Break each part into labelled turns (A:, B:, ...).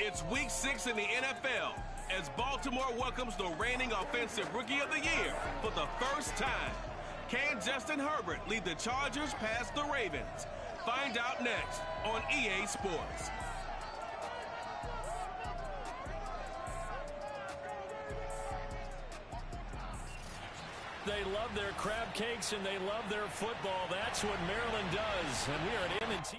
A: It's Week 6 in the NFL as Baltimore welcomes the reigning Offensive Rookie of the Year for the first time. Can Justin Herbert lead the Chargers past the Ravens? Find out next on EA Sports.
B: They love their crab cakes and they love their football. That's what Maryland does. And we are at M&T.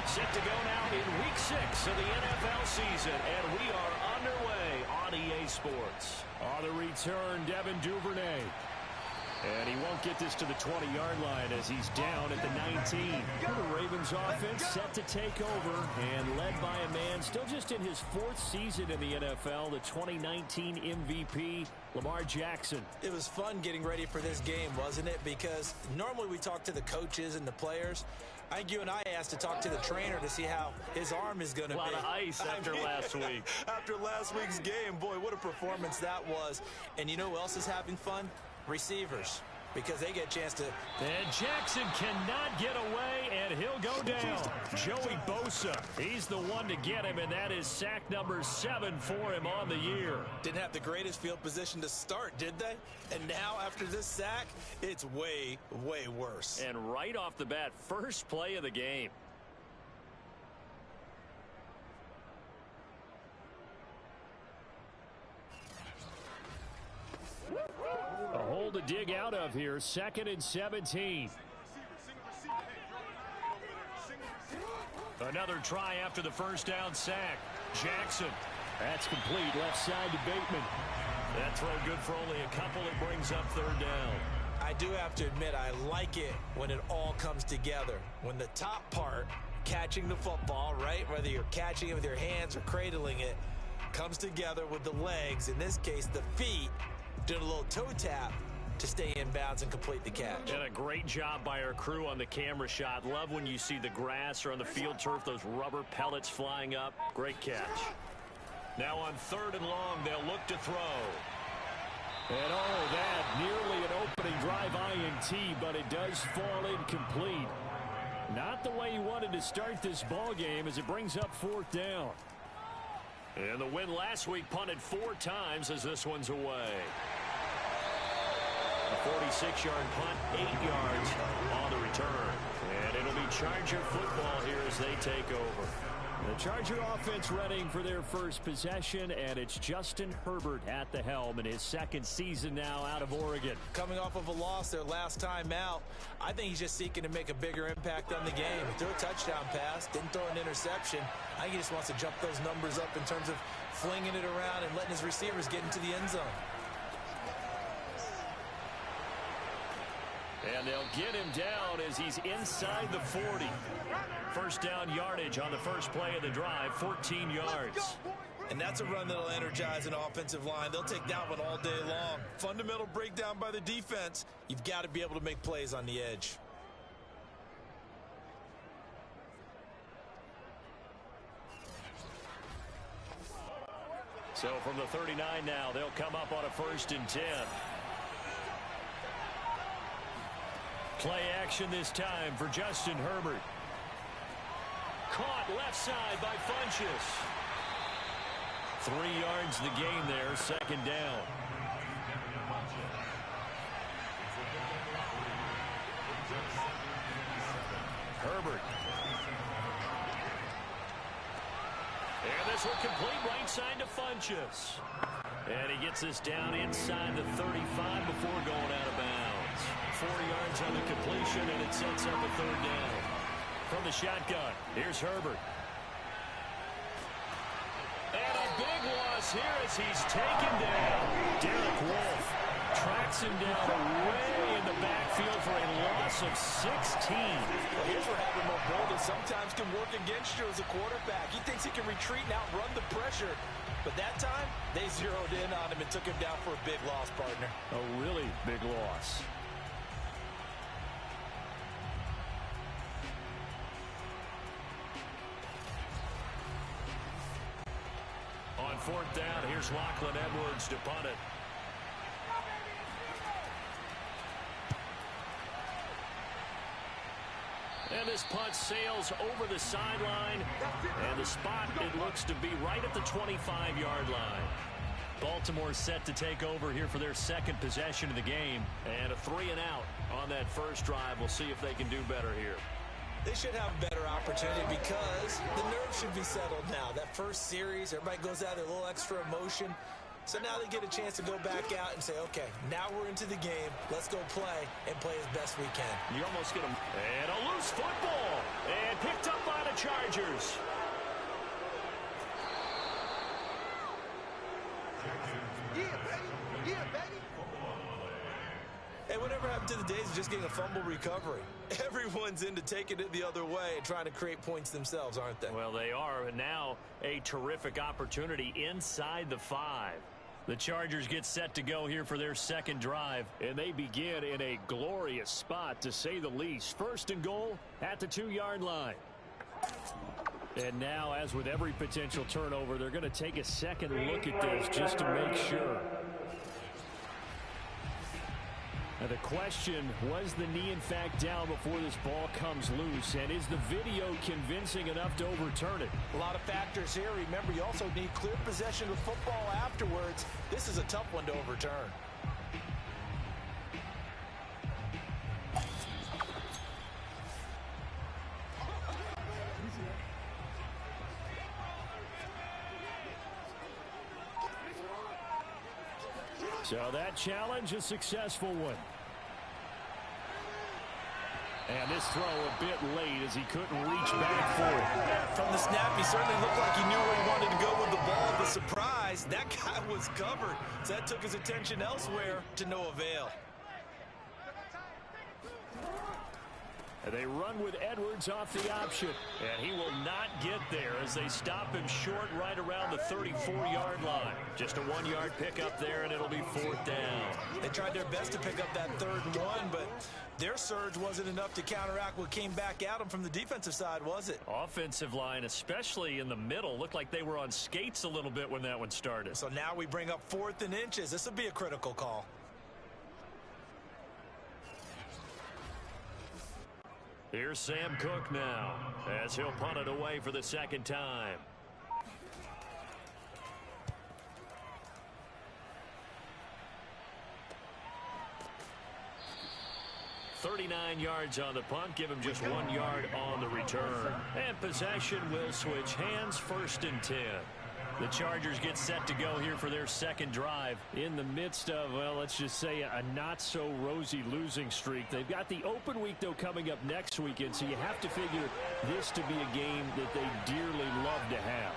B: Set to go now in Week 6 of the NFL season. And we are underway on EA Sports. On the return, Devin Duvernay. And he won't get this to the 20-yard line as he's down at the 19. The Ravens offense set to take over and led by a man still just in his 4th season in the NFL, the 2019 MVP, Lamar Jackson.
C: It was fun getting ready for this game, wasn't it? Because normally we talk to the coaches and the players. I think you and I asked to talk to the trainer to see how his arm is going to be.
B: A lot of ice after last week.
C: After last week's game, boy, what a performance that was. And you know who else is having fun? Receivers, because they get a chance to.
B: And Jackson cannot get away, and he'll go down. Joey Bosa, he's the one to get him, and that is sack number 7 for him on the year.
C: Didn't have the greatest field position to start, did they? And now after this sack, it's way, way worse.
B: And right off the bat, first play of the game. A hole to dig out of here, 2nd and 17. Another try after the first down sack. Jackson. That's complete, left side to Bateman. That throw good for only a couple. It brings up 3rd down.
C: I do have to admit, I like it when it all comes together. When the top part, catching the football, right, whether you're catching it with your hands or cradling it, comes together with the legs, in this case the feet, doing a little toe tap to stay in bounds and complete the catch.
B: And a great job by our crew on the camera shot. Love when you see the grass or on the field turf, those rubber pellets flying up. Great catch. Now on 3rd and long, they'll look to throw. And oh, that nearly an opening drive INT, but it does fall incomplete. Not the way he wanted to start this ball game as it brings up 4th down. And the win last week punted 4 times as this one's away. A 46-yard punt, 8 yards on the return. And it'll be Charger football here as they take over. The Charger offense running for their first possession, and it's Justin Herbert at the helm in his 2nd season now out of Oregon.
C: Coming off of a loss their last time out, I think he's just seeking to make a bigger impact on the game. He threw a touchdown pass, didn't throw an interception. I think he just wants to jump those numbers up in terms of flinging it around and letting his receivers get into the end zone.
B: And they'll get him down as he's inside the 40. First down yardage on the first play of the drive, 14 yards.
C: And that's a run that'll energize an offensive line. They'll take that one all day long. Fundamental breakdown by the defense. You've got to be able to make plays on the edge.
B: So from the 39 now, they'll come up on a 1st and 10. Play action this time for Justin Herbert. Caught left side by Funchess. 3 yards the gain there, 2nd down. Herbert. And this will complete right side to Funchess. And he gets this down inside the 35 before going out of bounds. 4 yards on the completion, and it sets up a 3rd down. From the shotgun, here's Herbert. And a big loss here as he's taken down. Derek Wolfe tracks him down way in the backfield for a loss of 16.
C: Well, here's where having mobility sometimes can work against you as a quarterback. He thinks he can retreat and outrun the pressure. But that time, they zeroed in on him and took him down for a big loss, partner.
B: A really big loss. On 4th down, here's Lachlan Edwards to punt it. And this punt sails over the sideline, and the spot, it looks to be right at the 25-yard line. Baltimore set to take over here for their second possession of the game. And a 3-and-out on that first drive. We'll see if they can do better here.
C: They should have a better opportunity because the nerves should be settled now. That first series, everybody goes out there, a little extra emotion. So now they get a chance to go back out and say, okay, now we're into the game. Let's go play and play as best we can.
B: You almost get them. And a loose football. And picked up by the Chargers.
C: Hey, whatever happened to the days of just getting a fumble recovery? Everyone's into taking it the other way and trying to create points themselves, aren't they?
B: Well, they are. And now a terrific opportunity inside the 5. The Chargers get set to go here for their second drive. And they begin in a glorious spot, to say the least. First and goal at the 2-yard line. And now, as with every potential turnover, they're going to take a second look at this just to make sure. Now the question, was the knee in fact down before this ball comes loose? And is the video convincing enough to overturn it?
C: A lot of factors here. Remember, you also need clear possession of football afterwards. This is a tough one to overturn.
B: So that challenge, a successful one. And this throw a bit late as he couldn't reach back for it.
C: From the snap, he certainly looked like he knew where he wanted to go with the ball. The surprise, that guy was covered. So that took his attention elsewhere to no avail.
B: And they run with Edwards off the option. And he will not get there as they stop him short right around the 34-yard line. Just a 1-yard pickup there, and it'll be 4th down.
C: They tried their best to pick up that 3rd and 1, but their surge wasn't enough to counteract what came back at them from the defensive side, was it?
B: Offensive line, especially in the middle, looked like they were on skates a little bit when that one started.
C: So now we bring up 4th and inches. This will be a critical call.
B: Here's Sam Cook now as he'll punt it away for the second time. "39 yards on the punt, give him just 1 yard on the return. And possession will switch hands, 1st and 10. The Chargers get set to go here for their second drive in the midst of, well, let's just say a not-so-rosy losing streak. They've got the open week, though, coming up next weekend, so you have to figure this to be a game that they dearly love to have.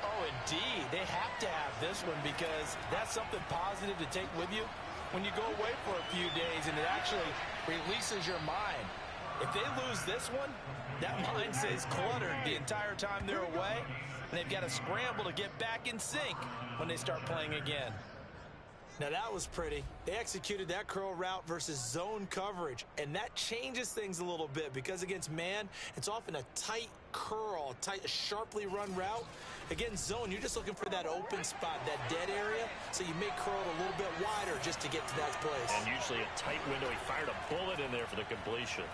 C: Oh, indeed. They have to have this one because that's something positive to take with you when you go away for a few days, and it actually releases your mind. If they lose this one, that mind stays cluttered the entire time they're away, and they've got to scramble to get back in sync when they start playing again. Now that was pretty. They executed that curl route versus zone coverage, and that changes things a little bit because against man, it's often a tight curl, tight, sharply run route. Against zone, you're just looking for that open spot, that dead area, so you may curl it a little bit wider just to get to that place.
B: And usually a tight window. He fired a bullet in there for the completion.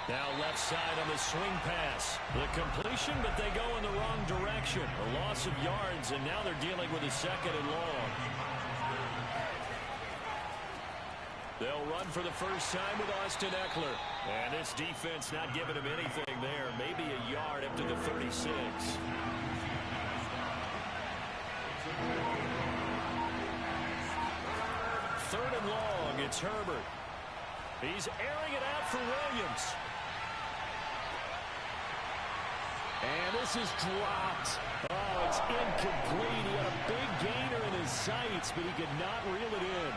B: Now left side on the swing pass. The completion, but they go in the wrong direction. A loss of yards, and now they're dealing with a 2nd and long. They'll run for the first time with Austin Eckler. And this defense not giving him anything there. Maybe a yard up to the 36. Third and long, it's Herbert. He's airing it out for Williams. And this is dropped. Oh, it's incomplete. He had a big gainer in his sights, but he could not reel it in.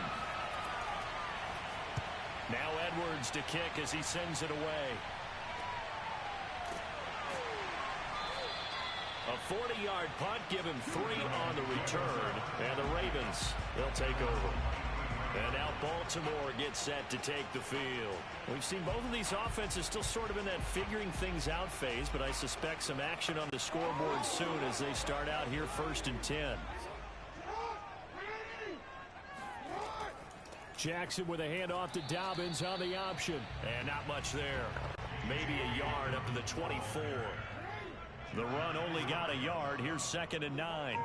B: Now Edwards to kick as he sends it away. A 40-yard punt, give him 3 on the return. And the Ravens, they'll take over. And now Baltimore gets set to take the field. We've seen both of these offenses still sort of in that figuring things out phase, but I suspect some action on the scoreboard soon as they start out here 1st and 10. Jackson with a handoff to Dobbins on the option. And not much there. maybe a yard up to the 24. The run only got a yard. Here's 2nd and 9.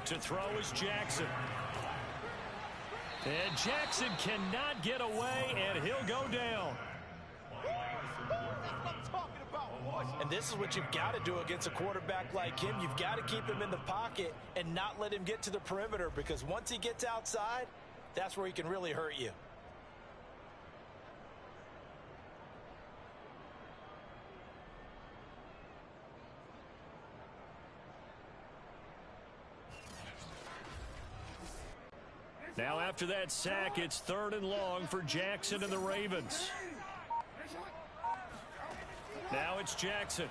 B: To throw is Jackson. And Jackson cannot get away, and he'll go down.
C: And this is what you've got to do against a quarterback like him. You've got to keep him in the pocket and not let him get to the perimeter, because once he gets outside, that's where he can really hurt you.
B: Now after that sack, it's 3rd and long for Jackson and the Ravens. Now it's Jackson.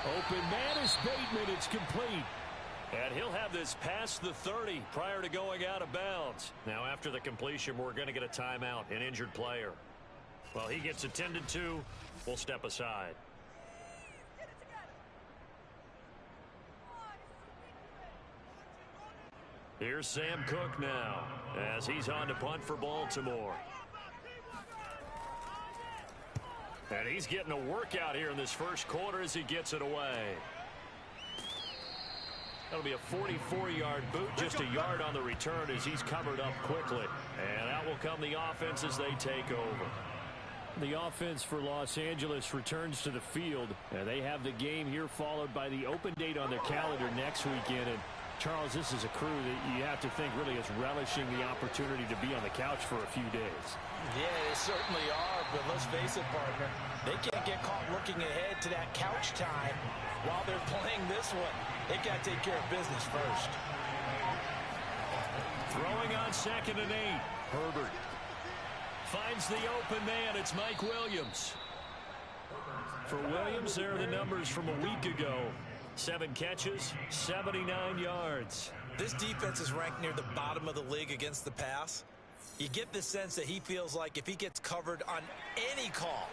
B: Open man is Bateman. It's complete. And he'll have this past the 30 prior to going out of bounds. Now after the completion, we're going to get a timeout, an injured player. Well, he gets attended to. We'll step aside. Here's Sam Cook now as he's on to punt for Baltimore. And he's getting a workout here in this first quarter as he gets it away. That'll be a 44-yard boot, just a yard on the return as he's covered up quickly. And out will come the offense as they take over. The offense for Los Angeles returns to the field. And they have the game here followed by the open date on their calendar next weekend. And Charles, this is a crew that you have to think really is relishing the opportunity to be on the couch for a few days.
C: Yeah, they certainly are, but let's face it, partner. They can't get caught looking ahead to that couch time while they're playing this one. They got to take care of business first.
B: Throwing on 2nd and 8. Herbert finds the open man. It's Mike Williams. For Williams, there are the numbers from a week ago. 7 catches, 79 yards.
C: This defense is ranked near the bottom of the league against the pass. You get the sense that he feels like if he gets covered on any call,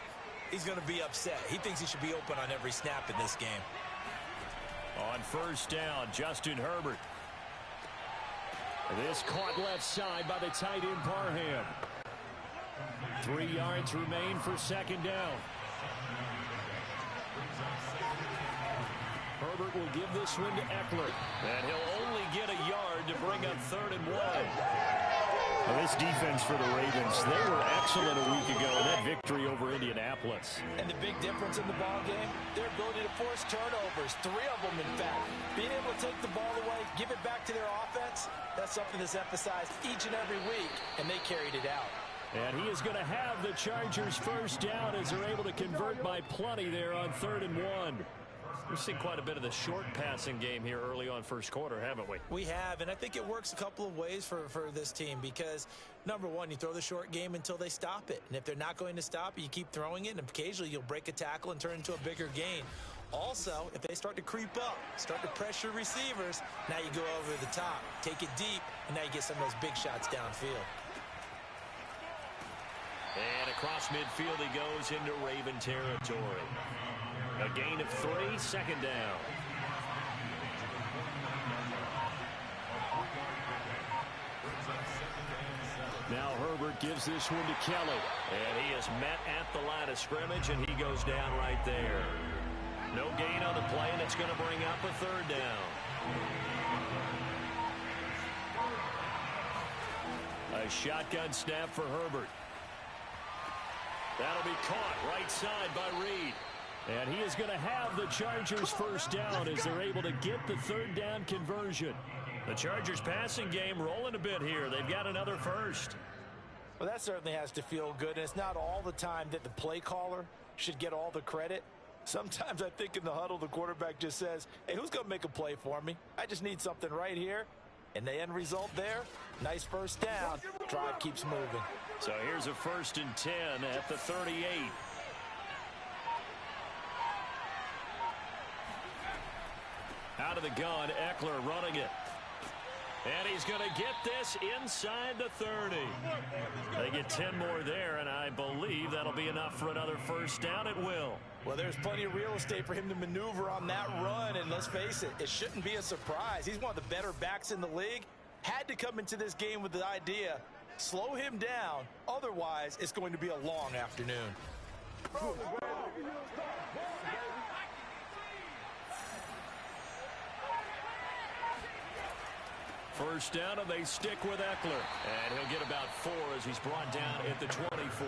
C: he's going to be upset. He thinks he should be open on every snap in this game.
B: On 1st down, Justin Herbert. This caught left side by the tight end Parham. 3 yards remain for 2nd down. Herbert will give this one to Eckler. And he'll only get a yard to bring up 3rd and 1.
D: Well, this defense for the Ravens, they were excellent a week ago in that victory over Indianapolis.
C: And the big difference in the ball game, their ability to force turnovers, 3 of them in fact. Being able to take the ball away, give it back to their offense, that's something that's emphasized each and every week, and they carried it out.
B: And he is going to have the Chargers 1st down as they're able to convert by plenty there on 3rd and 1. We've seen quite a bit of the short passing game here early on first quarter, haven't we?
C: We have, and I think it works a couple of ways for this team because, number one, you throw the short game until they stop it. And if they're not going to stop it, you keep throwing it, and occasionally you'll break a tackle and turn it into a bigger gain. Also, if they start to creep up, start to pressure receivers, now you go over the top, take it deep, and now you get some of those big shots downfield.
B: And across midfield he goes into Raven territory. A gain of 3, 2nd down. Now Herbert gives this one to Kelly. And he is met at the line of scrimmage, and he goes down right there. No gain on the play, and it's going to bring up a 3rd down. A shotgun snap for Herbert. That'll be caught right side by Reed. And he is going to have the Chargers 1st down as they're able to get the 3rd down conversion. The Chargers passing game rolling a bit here. They've got another 1st.
C: Well, that certainly has to feel good. And it's not all the time that the play caller should get all the credit. Sometimes I think in the huddle, the quarterback just says, hey, who's going to make a play for me? I just need something right here. And the end result there, nice 1st down. Drive keeps moving.
B: So here's a 1st and 10 at the 38. Out of the gun, Eckler running it. And he's going to get this inside the 30. They get 10 more there, and I believe that'll be enough for another 1st down. It will.
C: Well, there's plenty of real estate for him to maneuver on that run, and let's face it, it shouldn't be a surprise. He's one of the better backs in the league. Had to come into this game with the idea Slow him down. Otherwise, it's going to be a long afternoon.
B: First down, and they stick with Eckler. And he'll get about 4 as he's brought down at the 24.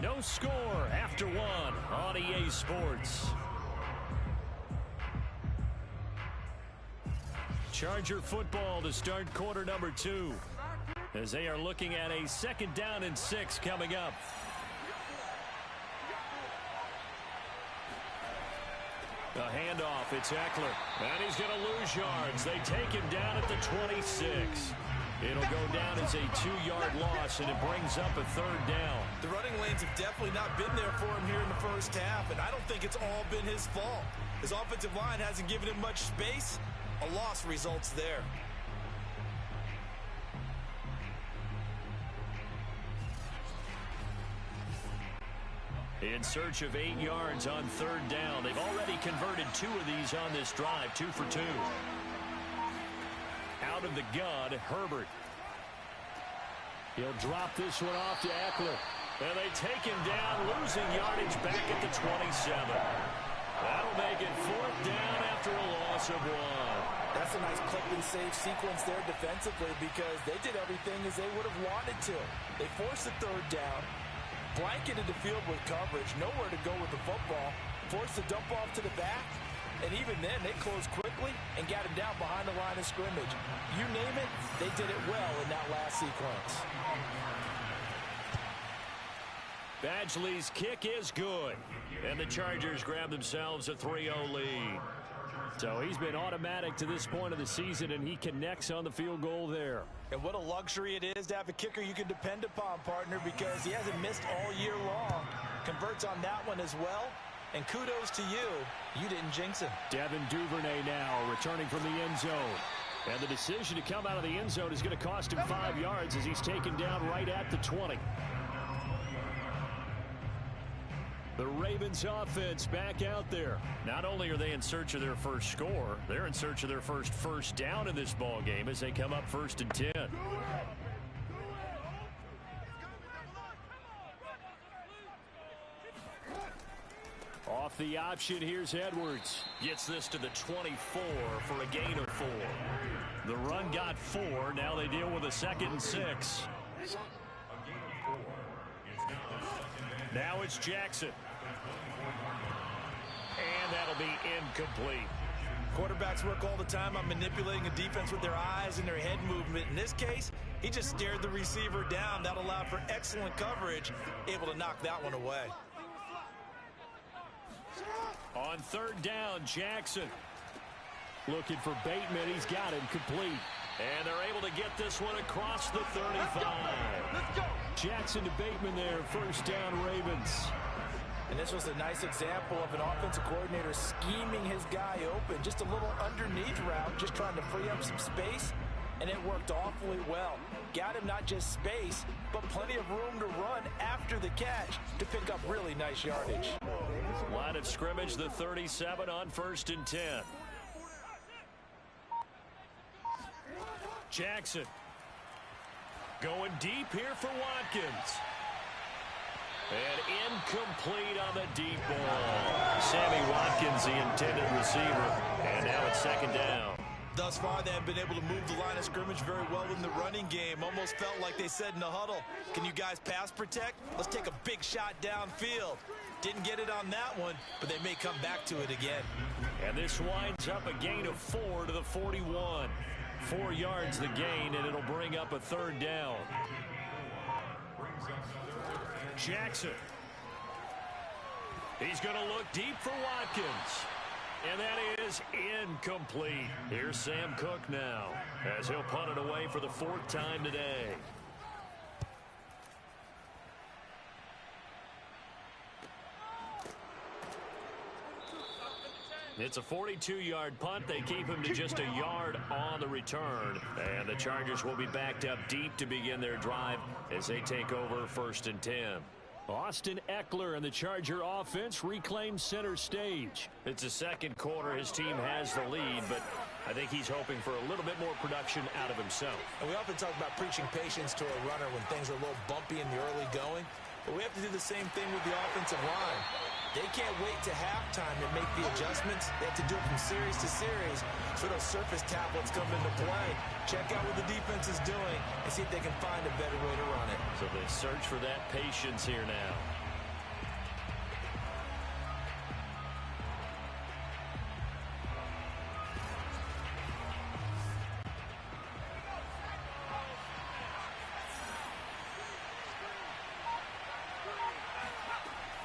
B: No score after 1 on EA Sports. Charger football to start quarter number 2. As they are looking at a 2nd down and 6 coming up. A handoff, it's Eckler. And he's going to lose yards. They take him down at the 26. It'll go down as a 2-yard loss, and it brings up a 3rd down.
C: The running lanes have definitely not been there for him here in the first half, and I don't think it's all been his fault. His offensive line hasn't given him much space. A loss results there.
B: In search of 8 yards on 3rd down. They've already converted 2 of these on this drive, 2 for 2. Out of the gun, Herbert. He'll drop this one off to Eckler. And they take him down, losing yardage back at the 27. That'll make it 4th down after a loss of 1.
C: That's a nice clip and save sequence there defensively because they did everything as they would have wanted to. They forced the 3rd down, blanketed the field with coverage, nowhere to go with the football, forced the dump off to the back, and even then they closed quickly and got him down behind the line of scrimmage. You name it, they did it well in that last sequence.
B: Badgley's kick is good, and the Chargers grab themselves a 3-0 lead. So he's been automatic to this point of the season, and he connects on the field goal there.
C: And what a luxury it is to have a kicker you can depend upon, partner, because he hasn't missed all year long. Converts on that one as well, and kudos to you. You didn't jinx him.
B: Devin Duvernay now returning from the end zone. And the decision to come out of the end zone is going to cost him 5 yards as he's taken down right at the 20. The Ravens offense back out there. Not only are they in search of their first score, they're in search of their first down in this ball game as they come up 1st and 10. Off the option, here's Edwards. Gets this to the 24 for a gain of 4. The run got 4. Now they deal with a 2nd and 6. Now it's Jackson. And that'll be incomplete.
C: Quarterbacks work all the time on manipulating a defense with their eyes and their head movement. In this case, he just stared the receiver down. That allowed for excellent coverage, able to knock that one away.
B: On 3rd down, Jackson. Looking for Bateman. He's got him complete. And they're able to get this one across the 35.
C: Let's go.
B: Jackson to Bateman there. 1st down, Ravens.
C: And this was a nice example of an offensive coordinator scheming his guy open. Just a little underneath route, just trying to free up some space. And it worked awfully well. Got him not just space, but plenty of room to run after the catch to pick up really nice yardage.
B: Line of scrimmage, the 37 on 1st and 10. Jackson. Going deep here for Watkins. And incomplete on the deep ball. Sammy Watkins, the intended receiver. And now it's 2nd down.
C: Thus far, they have been able to move the line of scrimmage very well in the running game. Almost felt like they said in the huddle, can you guys pass protect? Let's take a big shot downfield. Didn't get it on that one, but they may come back to it again.
B: And this winds up a gain of 4 to the 41. 4 yards the gain, and it'll bring up a 3rd down. Jackson. He's going to look deep for Watkins. And that is incomplete. Here's Sam Cook now as he'll punt it away for the 4th time today. It's a 42-yard punt. They keep him to just a yard on the return. And the Chargers will be backed up deep to begin their drive as they take over 1st and 10.
D: Austin Ekeler and the Charger offense reclaims center stage.
B: It's the second quarter. His team has the lead, but I think he's hoping for a little bit more production out of himself.
C: And we often talk about preaching patience to a runner when things are a little bumpy in the early going, but we have to do the same thing with the offensive line. They can't wait to halftime and make the adjustments. They have to do it from series to series so those surface tablets come into play. Check out what the defense is doing and see if they can find a better way to run it.
B: So they search for that patience here now.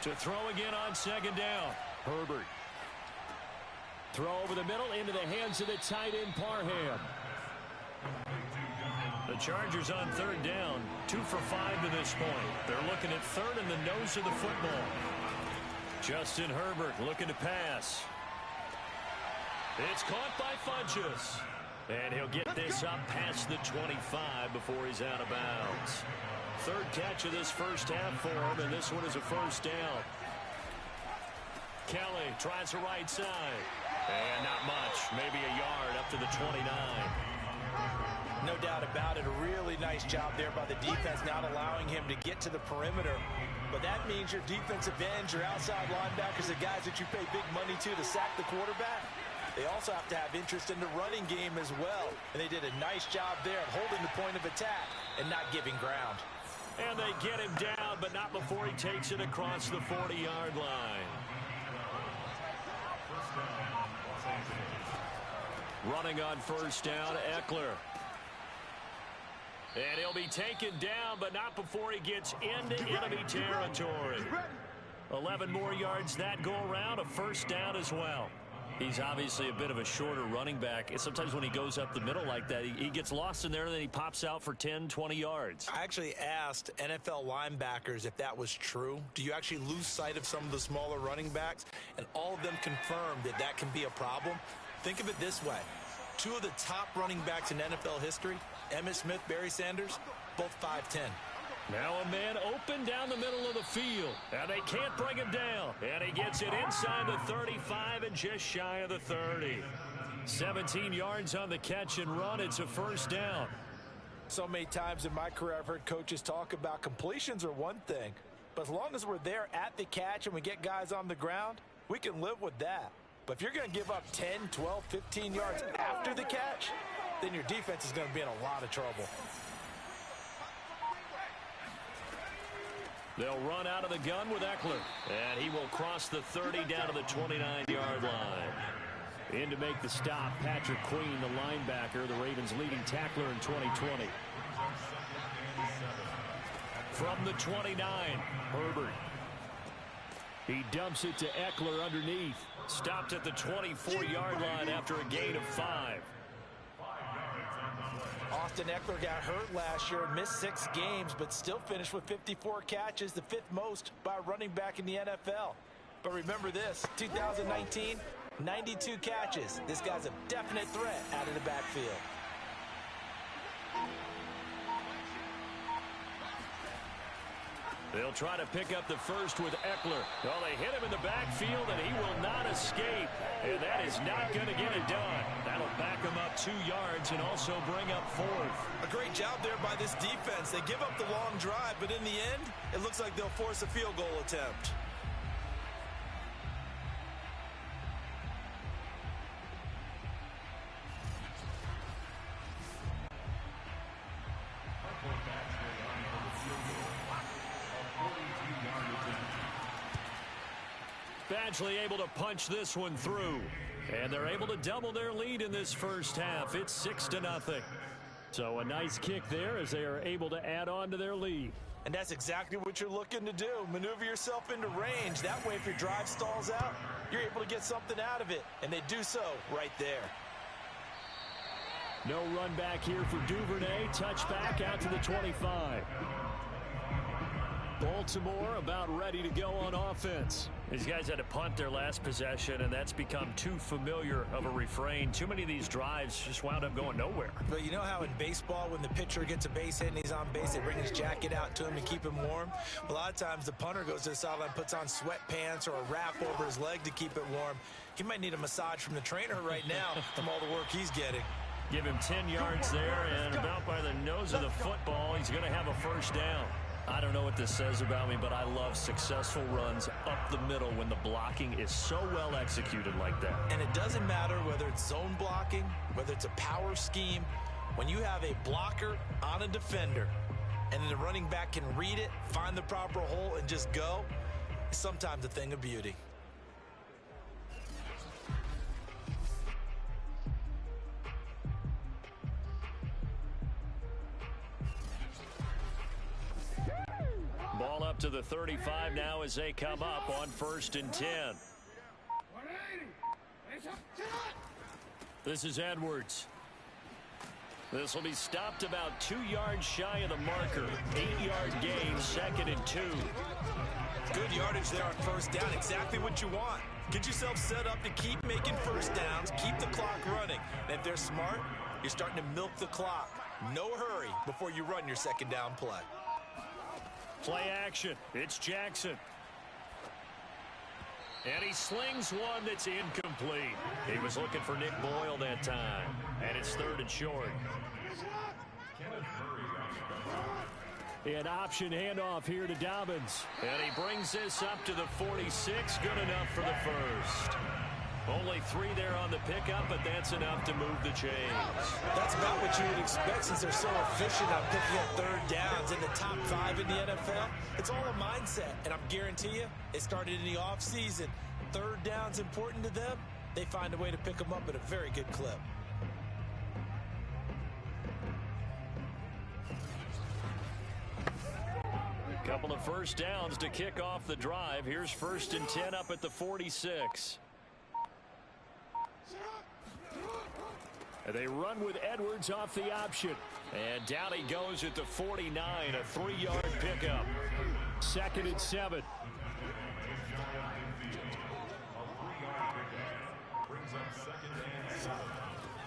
B: To throw again on second down. Herbert. Throw over the middle into the hands of the tight end Parham. The Chargers on third down. 2 for 5 to this point. They're looking at third in the nose of the football. Justin Herbert looking to pass. It's caught by Funchess. And he'll get this up past the 25 before he's out of bounds. Third catch of this first half for him, and this one is a first down. Kelly tries the right side. And not much. Maybe a yard up to the 29.
C: No doubt about it. A really nice job there by the defense, not allowing him to get to the perimeter. But that means your defensive ends, your outside linebackers, the guys that you pay big money to sack the quarterback, they also have to have interest in the running game as well. And they did a nice job there at holding the point of attack and not giving ground.
B: And they get him down, but not before he takes it across the 40-yard line. Running on first down, Ekeler. And he'll be taken down, but not before he gets into enemy territory. 11 more yards that go around, a first down as well. He's obviously a bit of a shorter running back. And sometimes when he goes up the middle like that, he gets lost in there, and then he pops out for 10, 20 yards.
C: I actually asked NFL linebackers if that was true. Do you actually lose sight of some of the smaller running backs? And all of them confirmed that that can be a problem. Think of it this way. 2 of the top running backs in NFL history, Emmitt Smith, Barry Sanders, both 5'10".
B: Now a man open down the middle of the field, and they can't bring him down. And he gets it inside the 35 and just shy of the 30. 17 yards on the catch and run. It's a first down.
C: So many times in my career I've heard coaches talk about completions are one thing, but as long as we're there at the catch and we get guys on the ground, we can live with that. But if you're going to give up 10, 12, 15 yards after the catch, then your defense is going to be in a lot of trouble.
B: They'll run out of the gun with Ekeler. And he will cross the 30 down to the 29-yard line.
D: In to make the stop, Patrick Queen, the linebacker, the Ravens' leading tackler in 2020.
B: From the 29,
D: Herbert. He dumps it to Ekeler underneath.
B: Stopped at the 24-yard line after a gain of 5.
C: Austin Ekeler got hurt last year and missed 6 games, but still finished with 54 catches, the 5th most by a running back in the NFL. But remember this, 2019, 92 catches. This guy's a definite threat out of the backfield.
B: They'll try to pick up the first with Ekeler. Well, they hit him in the backfield, and he will not escape. And that is not going to get it done. That'll back him up 2 yards and also bring up 4th.
C: A great job there by this defense. They give up the long drive, but in the end, it looks like they'll force a field goal attempt.
B: Badgley able to punch this one through. And they're able to double their lead in this first half. It's 6-0.
D: So a nice kick there as they are able to add on to their lead.
C: And that's exactly what you're looking to do. Maneuver yourself into range. That way, if your drive stalls out, you're able to get something out of it. And they do so right there.
D: No run back here for Duvernay. Touchback out to the 25. Baltimore about ready to go on offense.
B: These guys had to punt their last possession, and that's become too familiar of a refrain. Too many of these drives just wound up going nowhere.
C: But you know how in baseball, when the pitcher gets a base hit and he's on base, they bring his jacket out to him to keep him warm? A lot of times the punter goes to the sideline, puts on sweatpants or a wrap over his leg to keep it warm. He might need a massage from the trainer right now from all the work he's getting.
B: Give him 10 yards there, and about by the nose of the football, he's going to have a first down. I don't know what this says about me, but I love successful runs up the middle when the blocking is so well executed like that.
C: And it doesn't matter whether it's zone blocking, whether it's a power scheme. When you have a blocker on a defender and the running back can read it, find the proper hole, and just go, it's sometimes a thing of beauty.
B: Ball up to the 35 now as they come up on 1st and 10. This is Edwards. This will be stopped about 2 yards shy of the marker. 8-yard gain, 2nd and 2.
C: Good yardage there on first down. Exactly what you want. Get yourself set up to keep making first downs, keep the clock running. And if they're smart, you're starting to milk the clock. No hurry before you run your second down play.
B: Play action. It's Jackson. And he slings one that's incomplete. He was looking for Nick Boyle that time. And it's 3rd and short.
D: An option handoff here to Dobbins.
B: And he brings this up to the 46. Good enough for the first. Only 3 there on the pickup, but that's enough to move the chains.
C: That's about what you would expect since they're so efficient on picking up third downs in the top 5 in the NFL. It's all a mindset, and I guarantee you, it started in the offseason. Third down's important to them. They find a way to pick them up at a very good clip.
B: Couple of first downs to kick off the drive. Here's 1st and 10 up at the 46.
D: And they run with Edwards off the option.
B: And down he goes at the 49, a 3-yard pickup.
D: 2nd and 7.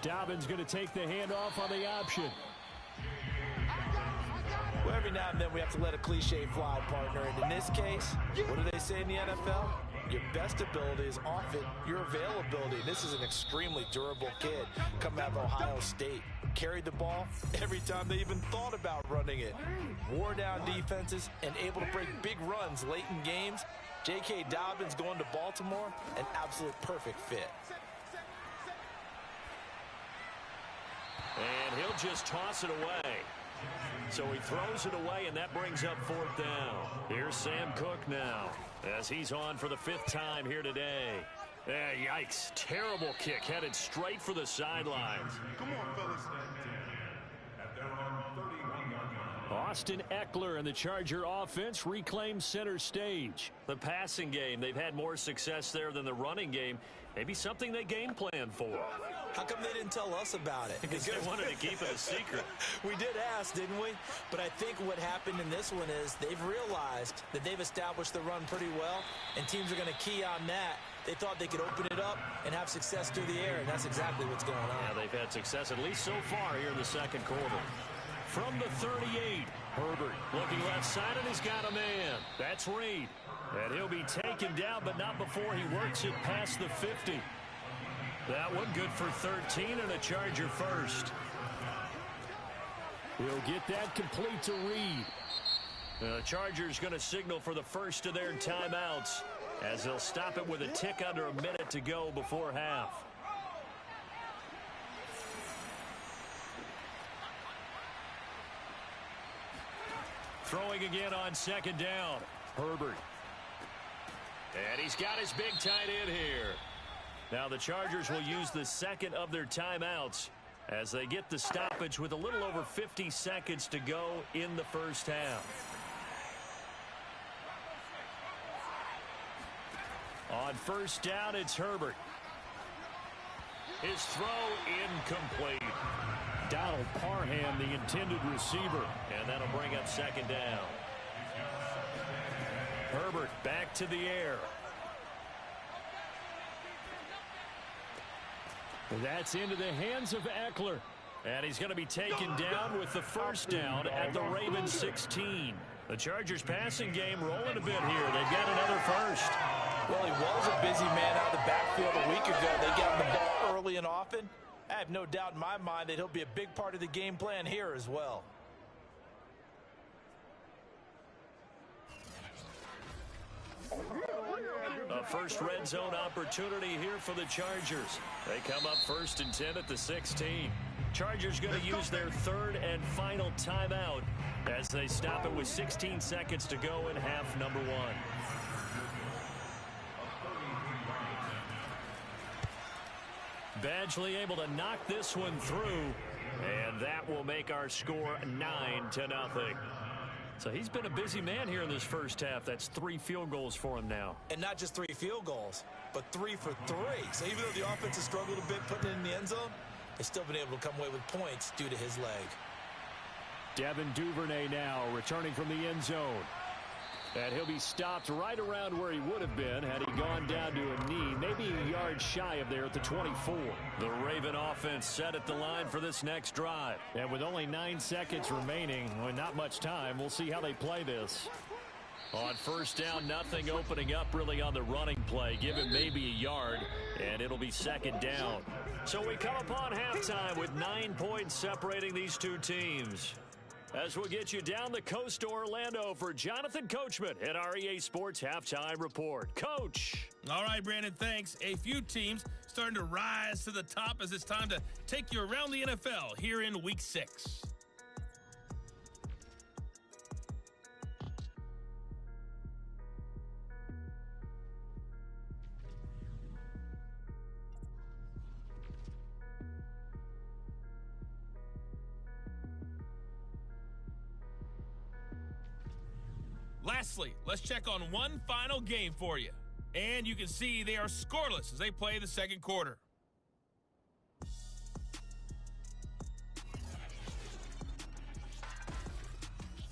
D: Dobbins going to take the handoff on the option.
C: Well, every now and then we have to let a cliche fly, partner. And in this case, what do they say in the NFL? Your best ability is often your availability. This is an extremely durable kid coming out of Ohio State. Carried the ball every time they even thought about running it. Wore down defenses and able to break big runs late in games. J.K. Dobbins going to Baltimore, an absolute perfect fit.
B: And he'll just toss it away. So he throws it away, and that brings up 4th down. Here's Sam Cook now as he's on for the 5th time here today. Yikes. Terrible kick headed straight for the sidelines.
E: Come on, fellas.
D: Austin Eckler and the Charger offense reclaim center stage.
B: The passing game, they've had more success there than the running game. Maybe something they game plan for.
C: How come they didn't tell us about it?
B: Because they wanted to keep it a secret.
C: We did ask, didn't we? But I think what happened in this one is they've realized that they've established the run pretty well, and teams are going to key on that. They thought they could open it up and have success through the air, and that's exactly what's going on.
B: Yeah, they've had success, at least so far here in the 2nd quarter. From the 38, Herbert looking left side, and he's got a man. That's Reed. And he'll be taken down, but not before he works it past the 50. That one good for 13 and a Charger first.
D: He'll get that complete to Reed.
B: The Chargers going to signal for the first of their timeouts as they'll stop it with a tick under a minute to go before half. Throwing again on 2nd down. Herbert. And he's got his big tight end here. Now the Chargers will use the 2nd of their timeouts as they get the stoppage with a little over 50 seconds to go in the first half. On 1st down, it's Herbert. His throw incomplete.
D: Donald Parham, the intended receiver.
B: And that'll bring up 2nd down. Herbert back to the air.
D: That's into the hands of Eckler.
B: And he's going to be taken down with the first down at the Ravens 16. The Chargers passing game rolling a bit here. They've got another first.
C: Well, he was a busy man out of the backfield a week ago. They got him the ball early and often. I have no doubt in my mind that he'll be a big part of the game plan here as well.
B: A first red zone opportunity here for the Chargers. They come up 1st and 10 at the 16. Chargers going to use their third and final timeout as they stop it with 16 seconds to go in half number 1. Badgley able to knock this one through, and that will make our score 9-0. So he's been a busy man here in this first half. That's 3 field goals for him now.
C: And not just 3 field goals, but 3 for 3. So even though the offense has struggled a bit putting it in the end zone, they've still been able to come away with points due to his leg.
D: Devin Duvernay now returning from the end zone. And he'll be stopped right around where he would have been had he gone down to a knee, maybe a yard shy of there at the 24.
B: The Raven offense set at the line for this next drive.
D: And with only 9 seconds remaining, well, not much time, we'll see how they play this.
B: On first down, nothing opening up really on the running play. Give him maybe a yard, and it'll be second down. So we come upon halftime with 9 points separating these two teams. As we'll get you down the coast to Orlando for Jonathan Coachman at our EA Sports Halftime Report. Coach.
A: All right, Brandon, thanks. A few teams starting to rise to the top as it's time to take you around the NFL here in Week 6. Lastly, let's check on one final game for you. And you can see they are scoreless as they play the second quarter.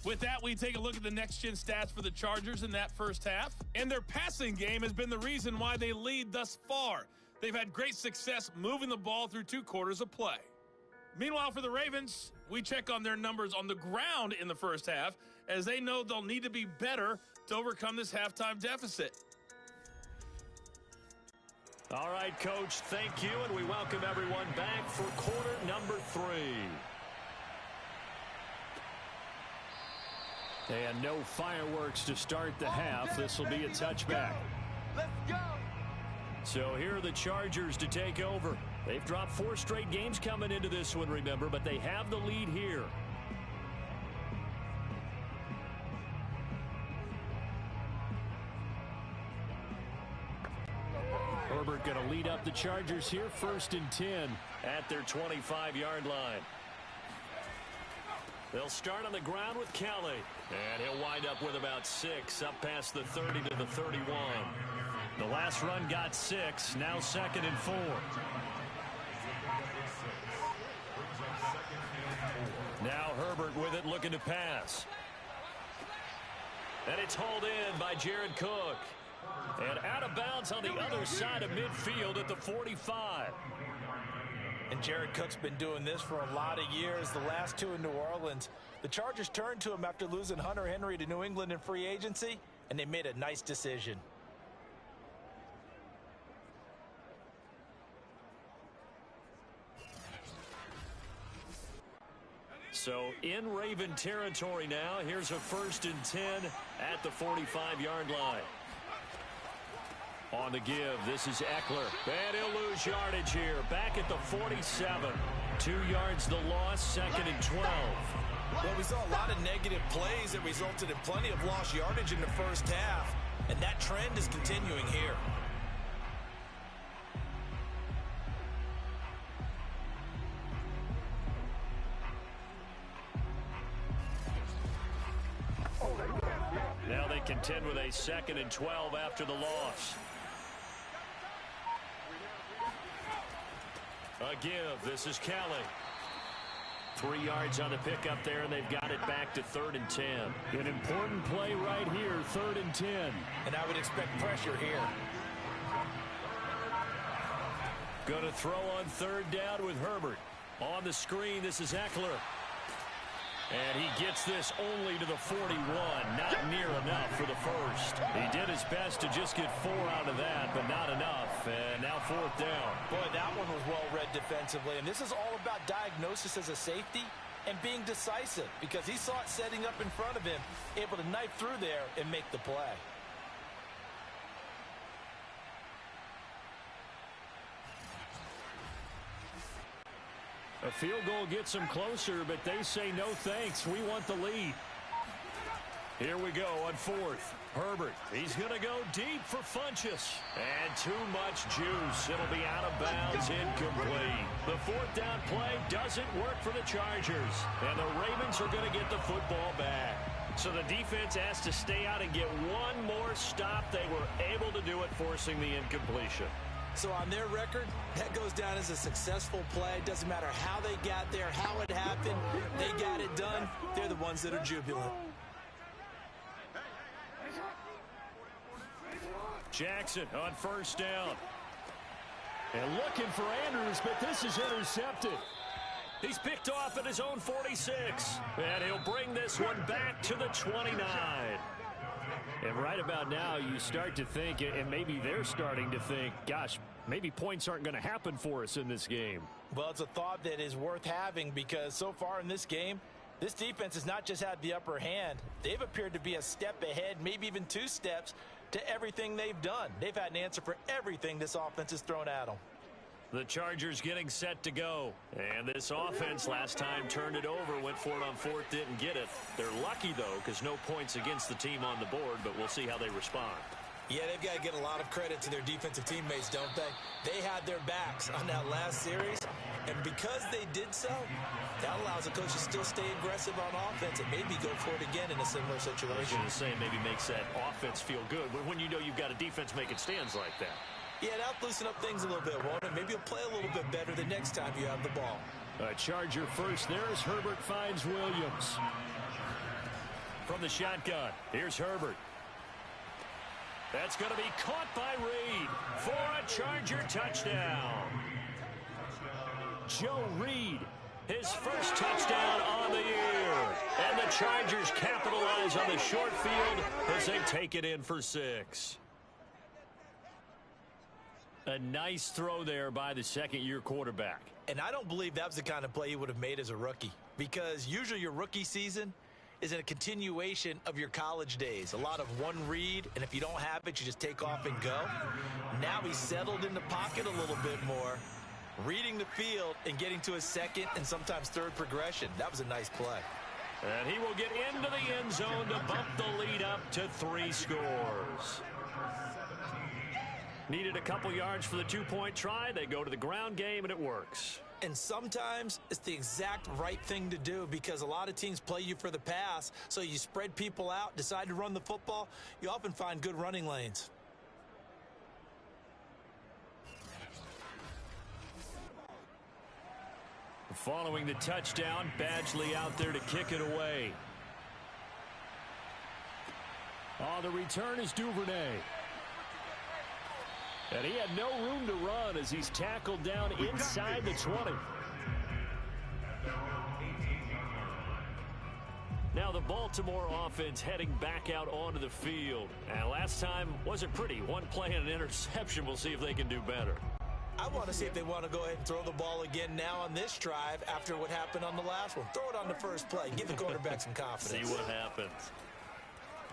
A: With that, we take a look at the next-gen stats for the Chargers in that first half. And their passing game has been the reason why they lead thus far. They've had great success moving the ball through 2 quarters of play. Meanwhile, for the Ravens, we check on their numbers on the ground in the first half, as they know they'll need to be better to overcome this halftime deficit.
B: All right, Coach, thank you, and we welcome everyone back for quarter number 3.
D: And no fireworks to start the half. This will be a touchback.
E: Let's go!
B: So here are the Chargers to take over. They've dropped 4 straight games coming into this one, remember, but they have the lead here.
D: Herbert going to lead up the Chargers here, 1st and 10.
B: At their 25-yard line. They'll start on the ground with Kelly. And he'll wind up with about 6, up past the 30 to the 31. The last run got 6, now 2nd and 4. Now Herbert with it, looking to pass. And it's hauled in by Jared Cook. And out of bounds on the other side of midfield at the 45.
C: And Jared Cook's been doing this for a lot of years. The last 2 in New Orleans. The Chargers turned to him after losing Hunter Henry to New England in free agency, and they made a nice decision.
B: So in Raven territory now. Here's a 1st and 10 at the 45-yard line. On the give, this is Eckler. And he'll lose yardage here. Back at the 47. 2 yards the loss, 2nd and 12.
C: Well, we saw a lot of negative plays that resulted in plenty of lost yardage in the first half. And that trend is continuing here.
B: Now they contend with a 2nd and 12 after the loss. A give. This is Kelly. 3 yards on the pickup there, and they've got it back to 3rd and 10.
D: An important play right here, 3rd and 10.
C: And I would expect pressure here.
B: Going to throw on 3rd down with Herbert. On the screen, this is Eckler. And he gets this only to the 41. Not near enough for the first. He did his best to just get 4 out of that, but not enough. And now 4th down.
C: Boy, that one was well read defensively. And this is all about diagnosis as a safety and being decisive, because he saw it setting up in front of him, able to knife through there and make the play.
D: A field goal gets them closer, but they say no thanks. We want the lead.
B: Here we go on 4th. Herbert, he's going to go deep for Funchess. And too much juice. It'll be out of bounds, incomplete. The 4th down play doesn't work for the Chargers. And the Ravens are going to get the football back. So the defense has to stay out and get one more stop. They were able to do it, forcing the incompletion.
C: So on their record, that goes down as a successful play. Doesn't matter how they got there, how it happened. They got it done. They're the ones that are jubilant.
D: Jackson on 1st down. And looking for Andrews, but this is intercepted.
B: He's picked off at his own 46. And he'll bring this one back to the 29.
D: And right about now, you start to think, and maybe they're starting to think, gosh, maybe points aren't going to happen for us in this game.
C: Well, it's a thought that is worth having, because so far in this game, this defense has not just had the upper hand. They've appeared to be a step ahead, maybe even 2 steps, to everything they've done. They've had an answer for everything this offense has thrown at them.
B: The Chargers getting set to go. And this offense last time turned it over, went for it on 4th, didn't get it. They're lucky, though, because no points against the team on the board, but we'll see how they respond.
C: Yeah, they've got to get a lot of credit to their defensive teammates, don't they? They had their backs on that last series, and because they did so, that allows the coach to still stay aggressive on offense and maybe go for it again in a similar situation.
B: I was going to say, maybe makes that offense feel good when you know you've got a defense making stands like that.
C: Yeah, that'll loosen up things a little bit, won't it? Maybe you'll play a little bit better the next time you have the ball.
D: A Charger first there as Herbert finds Williams.
B: From the shotgun, here's Herbert. That's going to be caught by Reed for a Charger touchdown.
D: Joe Reed,
B: his first touchdown on the year. And the Chargers capitalize on the short field as they take it in for 6.
D: A nice throw there by the second-year quarterback.
C: And I don't believe that was the kind of play he would have made as a rookie, because usually your rookie season is in a continuation of your college days. A lot of one read, and if you don't have it, you just take off and go. Now he's settled in the pocket a little bit more, reading the field and getting to his second and sometimes third progression. That was a nice play.
B: And he will get into the end zone to bump the lead up to 3 scores. Needed a couple yards for the 2-point try. They go to the ground game, and it works.
C: And sometimes it's the exact right thing to do, because a lot of teams play you for the pass, so you spread people out, decide to run the football. You often find good running lanes.
D: Following the touchdown, Badgley out there to kick it away. On the return is Duvernay. And he had no room to run as he's tackled down inside the 20. Now the Baltimore offense heading back out onto the field. And last time wasn't pretty. One play and an interception. We'll see if they can do better.
C: I want to see if they want to go ahead and throw the ball again now on this drive after what happened on the last one. Throw it on the first play. Give the quarterback some confidence.
B: See what happens.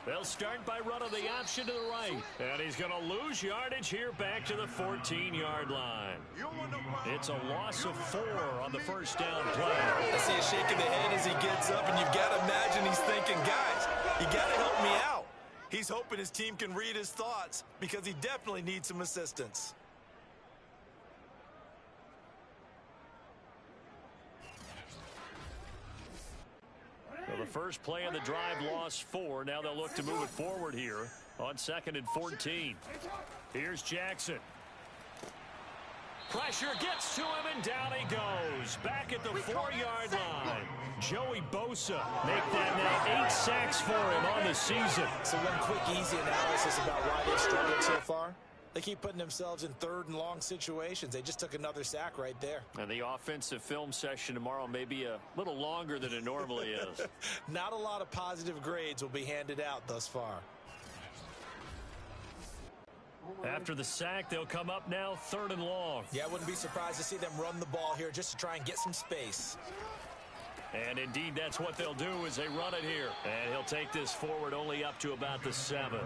D: They'll start by running the option to the right.
B: And he's going to lose yardage here back to the 14-yard line.
D: It's a loss of 4 on the first down play.
C: I see him shaking the head as he gets up, and you've got to imagine he's thinking, guys, you got to help me out. He's hoping his team can read his thoughts, because he definitely needs some assistance.
D: Well, the first play of the drive lost 4. Now they'll look to move it forward here on 2nd and 14. Here's Jackson. Pressure gets to him, and down he goes. back at the 4-yard line. Joey Bosa make that now 8 sacks for him on the season.
C: So one quick, easy analysis about why they've struggled so far. They keep putting themselves in 3rd and long situations. They just took another sack right there.
D: And the offensive film session tomorrow may be a little longer than it normally is.
C: Not a lot of positive grades will be handed out thus far.
D: After the sack, they'll come up now 3rd and long.
C: Yeah, I wouldn't be surprised to see them run the ball here just to try and get some space.
D: And indeed, that's what they'll do as they run it here. And he'll take this forward only up to about the 7.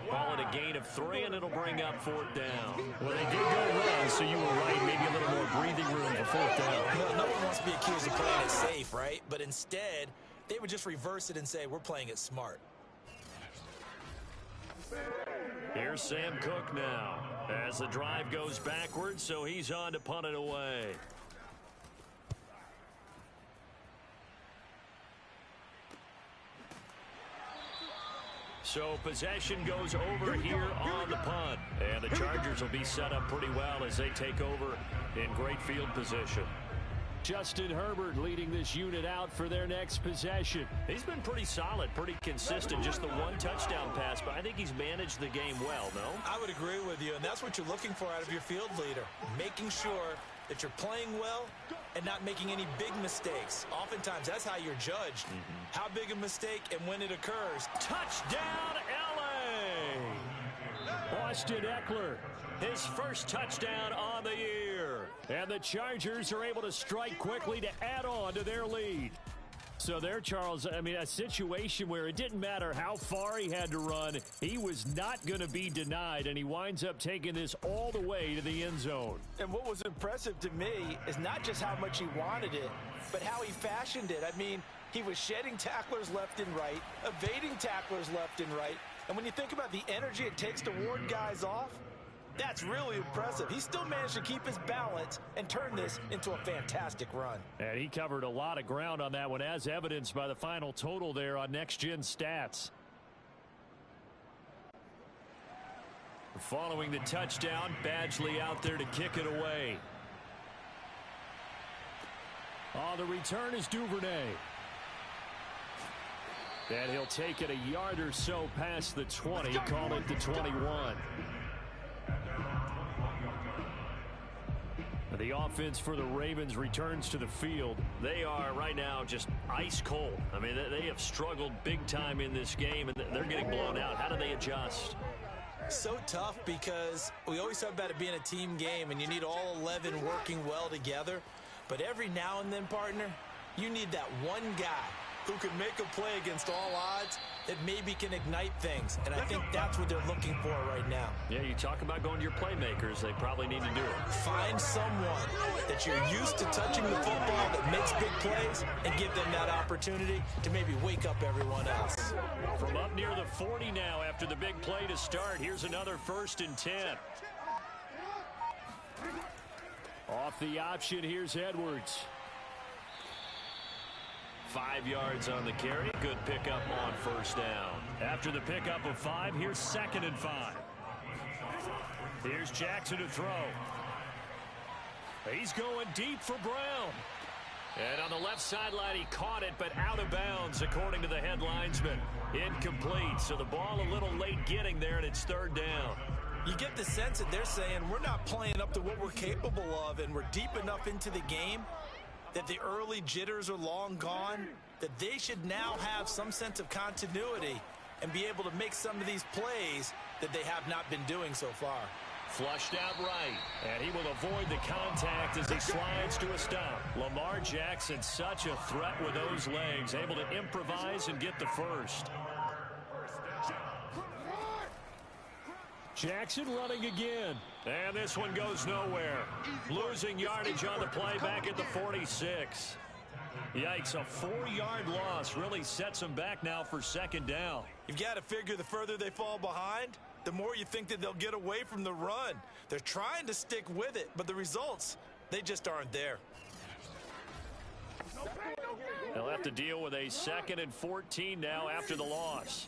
D: Call it a gain of 3, and it'll bring up 4th down. Well, they did go run, so you were right. Maybe a little more breathing room for 4th down.
C: No one wants to be accused of playing it safe, right? But instead, they would just reverse it and say, we're playing it smart.
D: Here's Sam Cook now as the drive goes backwards, so he's on to punt it away. So possession goes over here on the punt. And the Chargers will be set up pretty well as they take over in great field position. Justin Herbert leading this unit out for their next possession. He's been pretty solid, pretty consistent. Just the 1 touchdown pass, but I think he's managed the game well, no?
C: I would agree with you, and that's what you're looking for out of your field leader. Making sure that you're playing well and not making any big mistakes. Oftentimes, that's how you're judged. How big a mistake and when it occurs.
D: Touchdown, L.A. Austin Eckler, his first touchdown on the year. And the Chargers are able to strike quickly to add on to their lead. So there, Charles, I mean, a situation where it didn't matter how far he had to run, he was not going to be denied, and he winds up taking this all the way to the end zone.
C: And what was impressive to me is not just how much he wanted it, but how he fashioned it. I mean, he was shedding tacklers left and right, evading tacklers left and right. And when you think about the energy it takes to ward guys off, that's really impressive. He still managed to keep his balance and turn this into a fantastic run.
D: And he covered a lot of ground on that one, as evidenced by the final total there on Next Gen Stats. Following the touchdown, Badgley out there to kick it away. On the return is Duvernay. And he'll take it a yard or so past the 20, call it the 21. The offense for the Ravens returns to the field. They are right now just ice cold. I mean, they have struggled big time in this game, and they're getting blown out. How do they adjust?
C: So tough because we always talk about it being a team game, and you need all 11 working well together. But every now and then, partner, you need that one guy who can make a play against all odds that maybe can ignite things. And I think that's what they're looking for right now.
D: Yeah, you talk about going to your playmakers. They probably need to do it.
C: Find someone that you're used to touching the football that makes big plays and give them that opportunity to maybe wake up everyone else.
D: From up near the 40 now after the big play to start, here's another 1st and 10. Off the option, here's Edwards. 5 yards on the carry. Good pickup on 1st down. After the pickup of 5, here's 2nd and 5. Here's Jackson to throw. He's going deep for Brown. And on the left sideline, he caught it, but out of bounds, according to the head linesman. Incomplete, so the ball a little late getting there, and it's 3rd down.
C: You get the sense that they're saying we're not playing up to what we're capable of, and we're deep enough into the game that the early jitters are long gone, that they should now have some sense of continuity and be able to make some of these plays that they have not been doing so far.
D: Flushed out right, and he will avoid the contact as he slides to a stop. Lamar Jackson, such a threat with those legs, able to improvise and get the first. Jackson running again. And this one goes nowhere. Losing yardage on the play back at the 46. Yikes, a 4-yard loss really sets them back now for 2nd down.
C: You've got to figure the further they fall behind, the more you think that they'll get away from the run. They're trying to stick with it, but the results, they just aren't there.
D: They'll have to deal with a 2nd and 14 now after the loss.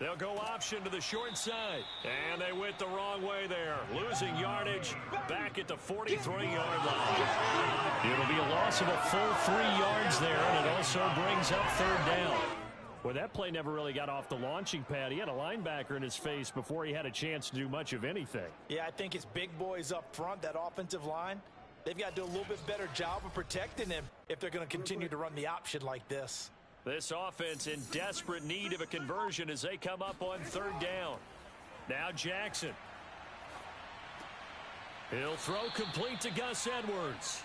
D: They'll go option to the short side. And they went the wrong way there. Losing yardage back at the 43-yard line. It'll be a loss of a full 3 yards there, and it also brings up third down. Well, that play never really got off the launching pad. He had a linebacker in his face before he had a chance to do much of anything.
C: Yeah, I think it's big boys up front, that offensive line. They've got to do a little bit better job of protecting him if they're going to continue to run the option like this.
D: This offense in desperate need of a conversion as they come up on third down. Now Jackson. He'll throw complete to Gus Edwards.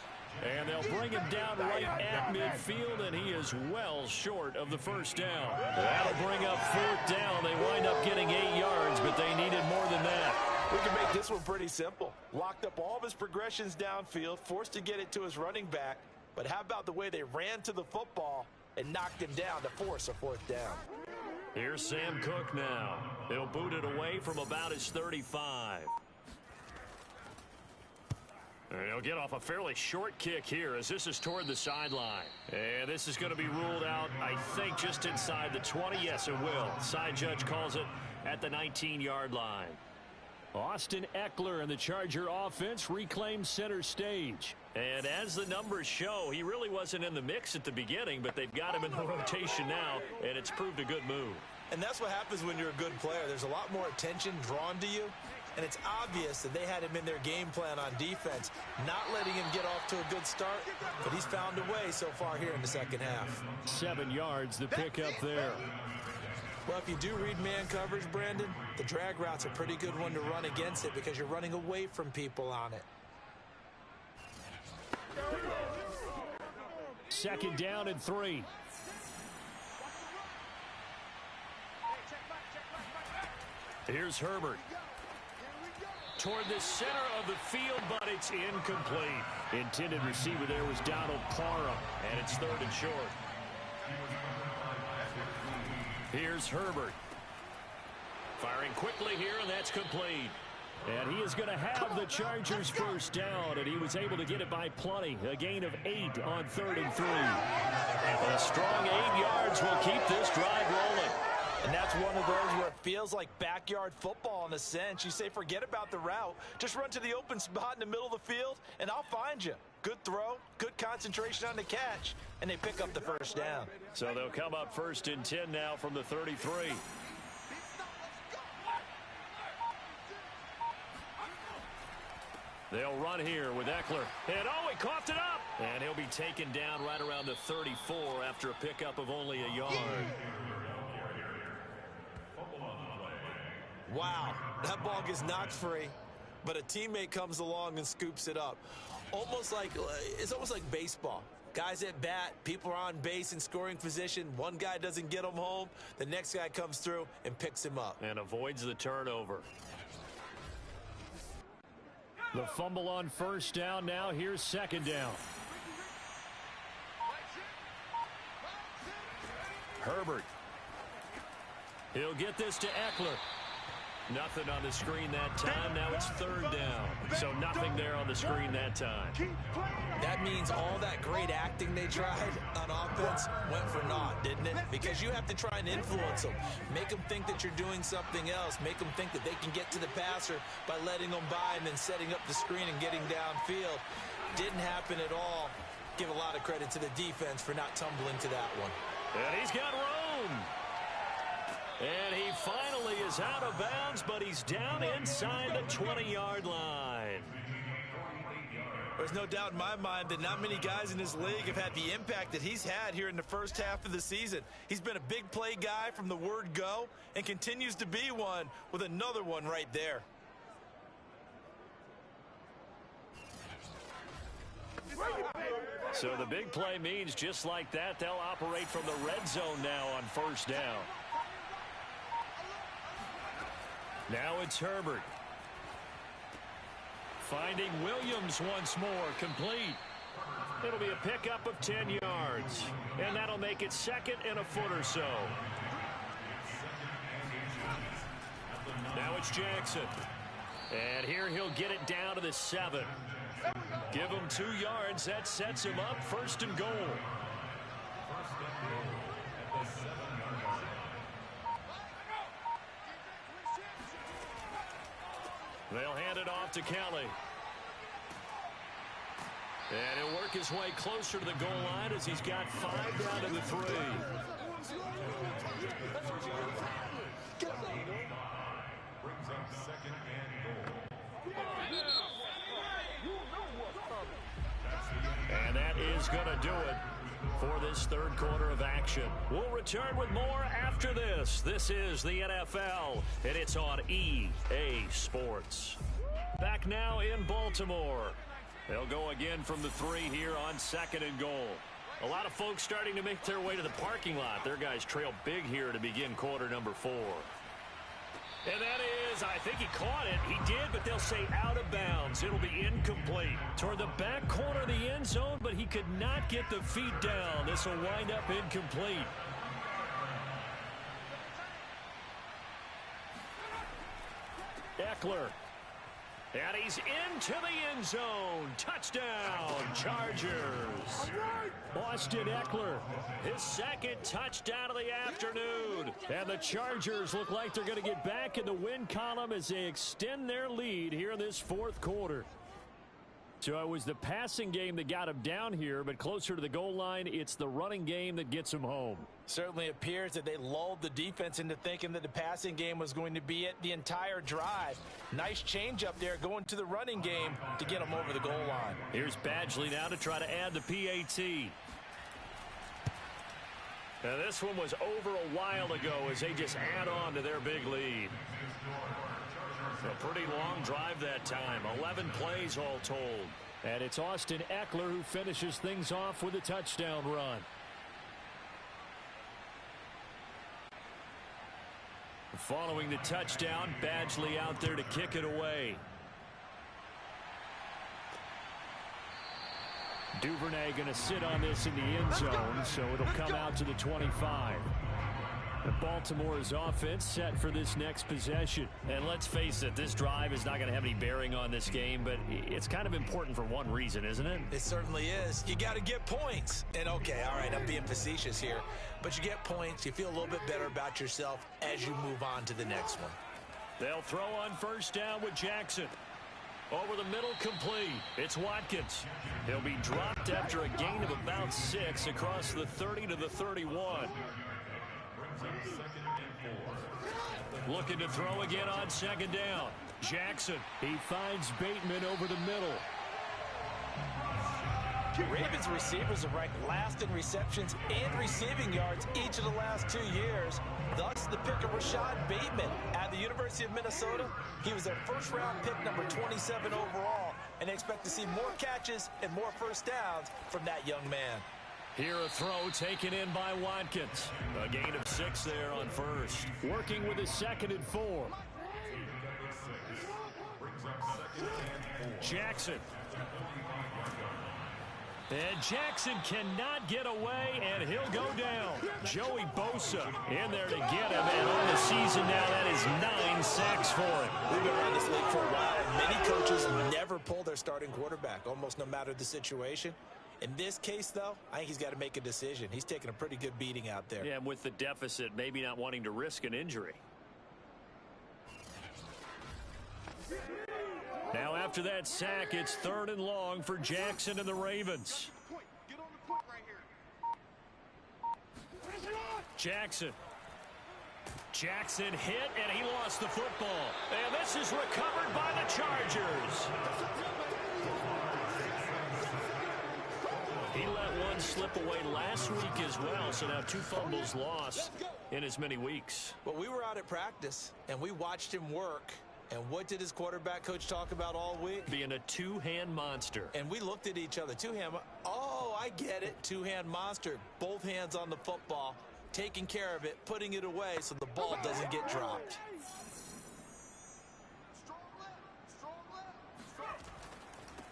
D: And they'll bring him down right at midfield, and he is well short of the first down. That'll bring up fourth down. They wind up getting 8 yards, but they needed more than that.
C: We can make this one pretty simple. Locked up all of his progressions downfield, forced to get it to his running back. But how about the way they ran to the football and knocked him down to force a fourth down?
D: Here's Sam Cook now. He'll boot it away from about his 35. And he'll get off a fairly short kick here as this is toward the sideline. And this is going to be ruled out, I think, just inside the 20. Yes, it will. Side judge calls it at the 19-yard line. Austin Eckler and the Charger offense reclaim center stage. And as the numbers show, he really wasn't in the mix at the beginning, but they've got him in the rotation now, and it's proved a good move.
C: And that's what happens when you're a good player. There's a lot more attention drawn to you, and it's obvious that they had him in their game plan on defense, not letting him get off to a good start, but he's found a way so far here in the second half.
D: 7 yards, the pickup there.
C: Well, if you do read man coverage, Brandon, the drag route's a pretty good one to run against it because you're running away from people on it.
D: Second down and 3. Here's Herbert. Toward the center of the field, but it's incomplete. Intended receiver there was Donald Parham, and it's third and short. Here's Herbert. Firing quickly here, and that's complete. And he is going to have the Chargers first down, and he was able to get it by plenty. A gain of 8 on 3rd and 3. A strong 8 yards will keep this drive rolling.
C: And that's one of those where it feels like backyard football in a sense. You say, forget about the route. Just run to the open spot in the middle of the field, and I'll find you. Good throw, good concentration on the catch, and they pick up the first down.
D: So they'll come up 1st and 10 now from the 33. They'll run here with Eckler. And he coughed it up. And he'll be taken down right around the 34 after a pickup of only a yard.
C: Wow, that ball gets knocked free, but a teammate comes along and scoops it up. It's almost like baseball. Guys at bat, people are on base in scoring position. One guy doesn't get him home. The next guy comes through and picks him up.
D: And avoids the turnover. The fumble on first down now. Here's second down. Herbert. He'll get this to Eckler. Nothing on the screen that time. Now it's third down. So nothing there on the screen that time.
C: That means all that great acting they tried on offense went for naught, didn't it? Because you have to try and influence them. Make them think that you're doing something else. Make them think that they can get to the passer by letting them by and then setting up the screen and getting downfield. Didn't happen at all. Give a lot of credit to the defense for not tumbling to that one.
D: And he's got room. And he finally is out of bounds, but he's down inside the 20-yard line.
C: There's no doubt in my mind that not many guys in this league have had the impact that he's had here in the first half of the season. He's been a big play guy from the word go and continues to be one with another one right there.
D: So the big play means just like that, they'll operate from the red zone now on first down. Now it's Herbert. Finding Williams once more, complete. It'll be a pickup of 10 yards. And that'll make it second and a foot or so. Now it's Jackson. And here he'll get it down to the 7. Give him 2 yards. That sets him up first and goal.
B: They'll hand it off to Kelly. And he'll work his way closer to the goal line as he's got 5 down to the 3. And that is going to do it for this third quarter of action. We'll return with more after this. This is the NFL, and it's on EA Sports. Back now in Baltimore. They'll go again from the 3 here on 2nd and goal. A lot of folks starting to make their way to the parking lot. Their guys trail big here to begin quarter number 4. And that is, I think he caught it. He did, but they'll say out of bounds. It'll be incomplete. Toward the back corner of the end zone, but he could not get the feet down. This will wind up incomplete. Eckler. And he's into the end zone. Touchdown, Chargers. Austin Eckler, his 2nd touchdown of the afternoon. And the Chargers look like they're going to get back in the win column as they extend their lead here in this 4th quarter. So it was the passing game that got him down here, but closer to the goal line, it's the running game that gets him home.
C: Certainly appears that they lulled the defense into thinking that the passing game was going to be it the entire drive. Nice change up there going to the running game to get them over the goal line.
B: Here's Badgley now to try to add the PAT. Now this one was over a while ago as they just add on to their big lead. A pretty long drive that time. 11 plays all told.
D: And it's Austin Eckler who finishes things off with a touchdown run.
B: Following the touchdown, Badgley out there to kick it away.
D: Duvernay going to sit on this in the end zone, so it'll come out to the 25. The Baltimore's offense set for this next possession.
B: And let's face it, this drive is not going to have any bearing on this game, but it's kind of important for one reason, isn't it?
C: It certainly is. You got to get points. And okay, all right, I'm being facetious here, but you get points, you feel a little bit better about yourself as you move on to the next one.
B: They'll throw on 1st down with Jackson. Over the middle, complete. It's Watkins. He'll be dropped after a gain of about 6 across the 30 to the 31. Looking to throw again on 2nd down. Jackson.
D: He finds Bateman over the middle.
C: Ravens receivers are ranked last in receptions and receiving yards each of the last 2 years. Thus, the pick of Rashad Bateman at the University of Minnesota. He was their 1st-round pick, number 27 overall, and they expect to see more catches and more 1st downs from that young man.
B: Here a throw taken in by Watkins. A gain of 6 there on 1st.
D: Working with his 2nd and 4.
B: Jackson. And Jackson cannot get away, and he'll go down. Joey Bosa in there to get him, and on the season now, that is 9 sacks for him.
C: We've been around this league for a while, and many coaches never pull their starting quarterback, almost no matter the situation. In this case, though, I think he's got to make a decision. He's taking a pretty good beating out there.
B: Yeah, and with the deficit, maybe not wanting to risk an injury. Now after that sack, it's 3rd and long for Jackson and the Ravens. Jackson hit, and he lost the football. And this is recovered by the Chargers. He let one slip away last week as well, so now 2 fumbles lost in as many weeks.
C: Well, we were out at practice, and we watched him work. And what did his quarterback coach talk about all week?
B: Being a 2-hand monster.
C: And we looked at each other. 2-hand. Oh, I get it. 2-hand monster. Both hands on the football, taking care of it, putting it away so the ball doesn't get dropped.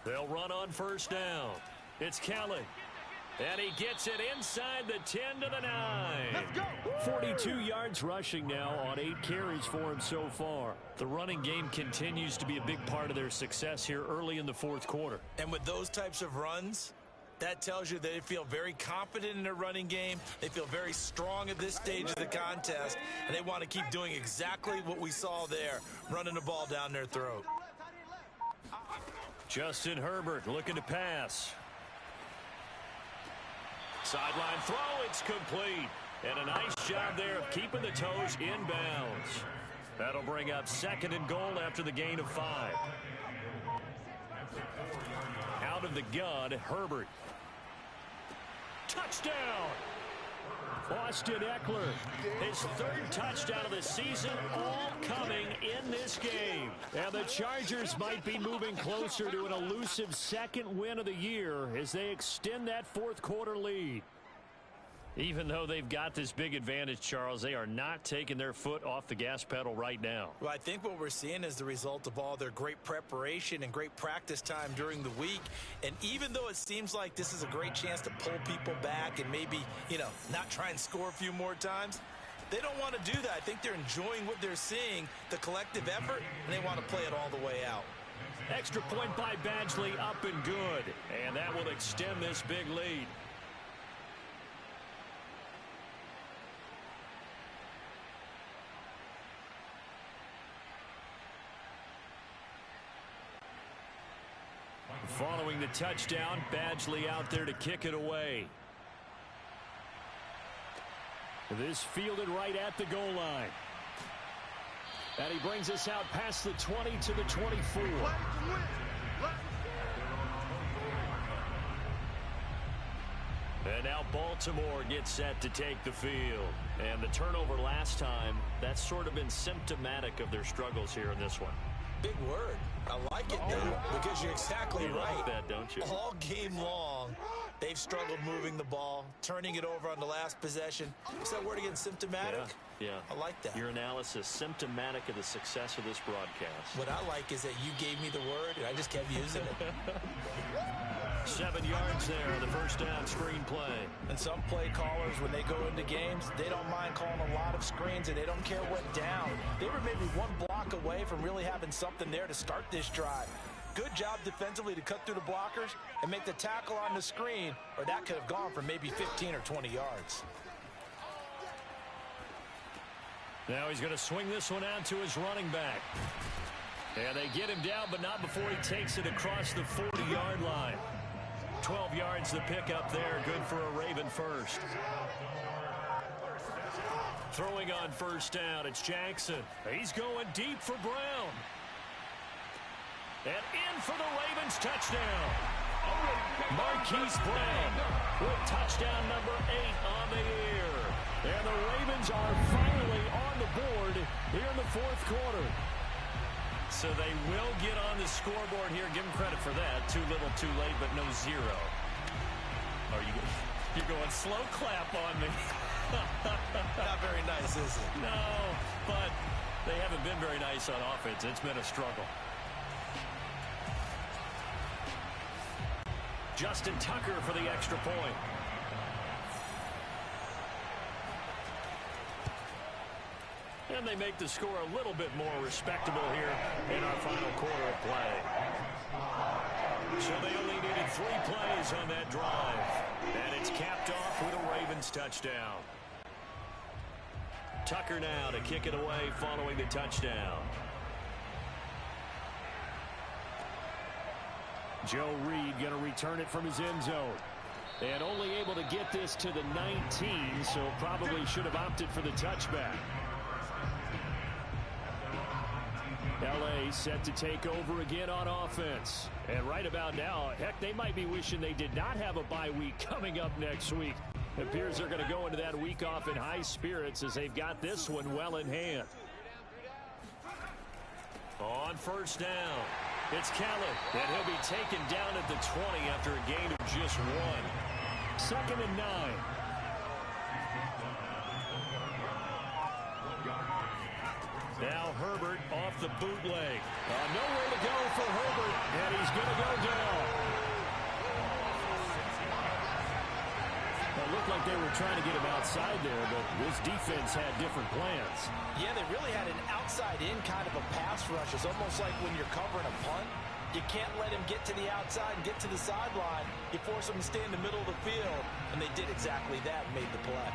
B: They'll run on 1st down. It's Kelly. And he gets it inside the 10 to the 9.
D: Let's go. 42 yards rushing now on 8 carries for him so far.
B: The running game continues to be a big part of their success here early in the 4th quarter.
C: And with those types of runs, that tells you they feel very confident in their running game. They feel very strong at this stage of the contest, and they want to keep doing exactly what we saw there, running the ball down their throat.
B: Justin Herbert looking to pass. Sideline throw, it's complete. And a nice job there of keeping the toes in bounds. That'll bring up 2nd and goal after the gain of 5. Out of the gun, Herbert. Touchdown! Austin Eckler, his 3rd touchdown of the season, all coming in this game. And the Chargers might be moving closer to an elusive 2nd win of the year as they extend that 4th quarter lead. Even though they've got this big advantage, Charles, they are not taking their foot off the gas pedal right now.
C: Well, I think what we're seeing is the result of all their great preparation and great practice time during the week. And even though it seems like this is a great chance to pull people back and maybe, not try and score a few more times, they don't want to do that. I think they're enjoying what they're seeing, the collective effort, and they want to play it all the way out.
B: Extra point by Badgley, up and good. And that will extend this big lead. Following the touchdown, Badgley out there to kick it away. This fielded right at the goal line. And he brings us out past the 20 to the 24. And now Baltimore gets set to take the field. And the turnover last time, that's sort of been symptomatic of their struggles here in this one.
C: Big word. I like it, dude, because you're exactly right.
B: Like that, don't you?
C: All game long, they've struggled moving the ball, turning it over on the last possession. Is that word again, symptomatic?
B: Yeah.
C: I like that.
B: Your analysis, symptomatic of the success of this broadcast.
C: What I like is that you gave me the word, and I just kept using it.
B: 7 yards there on the first down screen play.
C: And some play callers, when they go into games, they don't mind calling a lot of screens, and they don't care what down. They were maybe one block away from really having something there to start this drive. Good job defensively to cut through the blockers and make the tackle on the screen, or that could have gone for maybe 15 or 20 yards.
B: Now he's going to swing this one out to his running back. And they get him down, but not before he takes it across the 40-yard line. 12 yards the pickup there. Good for a Raven first. Throwing on first down, it's Jackson. He's going deep for Brown. And in for the Ravens touchdown. Marquise Brown with touchdown number 8 on the year. And the Ravens are finally on the board here in the 4th quarter. So they will get on the scoreboard here. Give them credit for that. Too little, too late, but no 0. You're going slow clap on me.
C: Not very nice, is it?
B: No, but they haven't been very nice on offense. It's been a struggle. Justin Tucker for the extra point. And they make the score a little bit more respectable here in our final quarter of play. So they only needed 3 plays on that drive. And it's capped off with a Ravens touchdown. Tucker now to kick it away following the touchdown.
D: Joe Reed going to return it from his end zone. And only able to get this to the 19, so probably should have opted for the touchback. L.A. set to take over again on offense. And right about now, heck, they might be wishing they did not have a bye week coming up next week. It appears they're going to go into that week off in high spirits as they've got this one well in hand.
B: On first down, it's Khaled, and he'll be taken down at the 20 after a gain of just 1.
D: 2nd and 9.
B: Now Herbert off the bootleg. Nowhere to go for Herbert, and he's going to go down.
D: It looked like they were trying to get him outside there, but this defense had different plans.
C: Yeah, they really had an outside-in kind of a pass rush. It's almost like when you're covering a punt. You can't let him get to the outside and get to the sideline. You force him to stay in the middle of the field, and they did exactly that and made the play.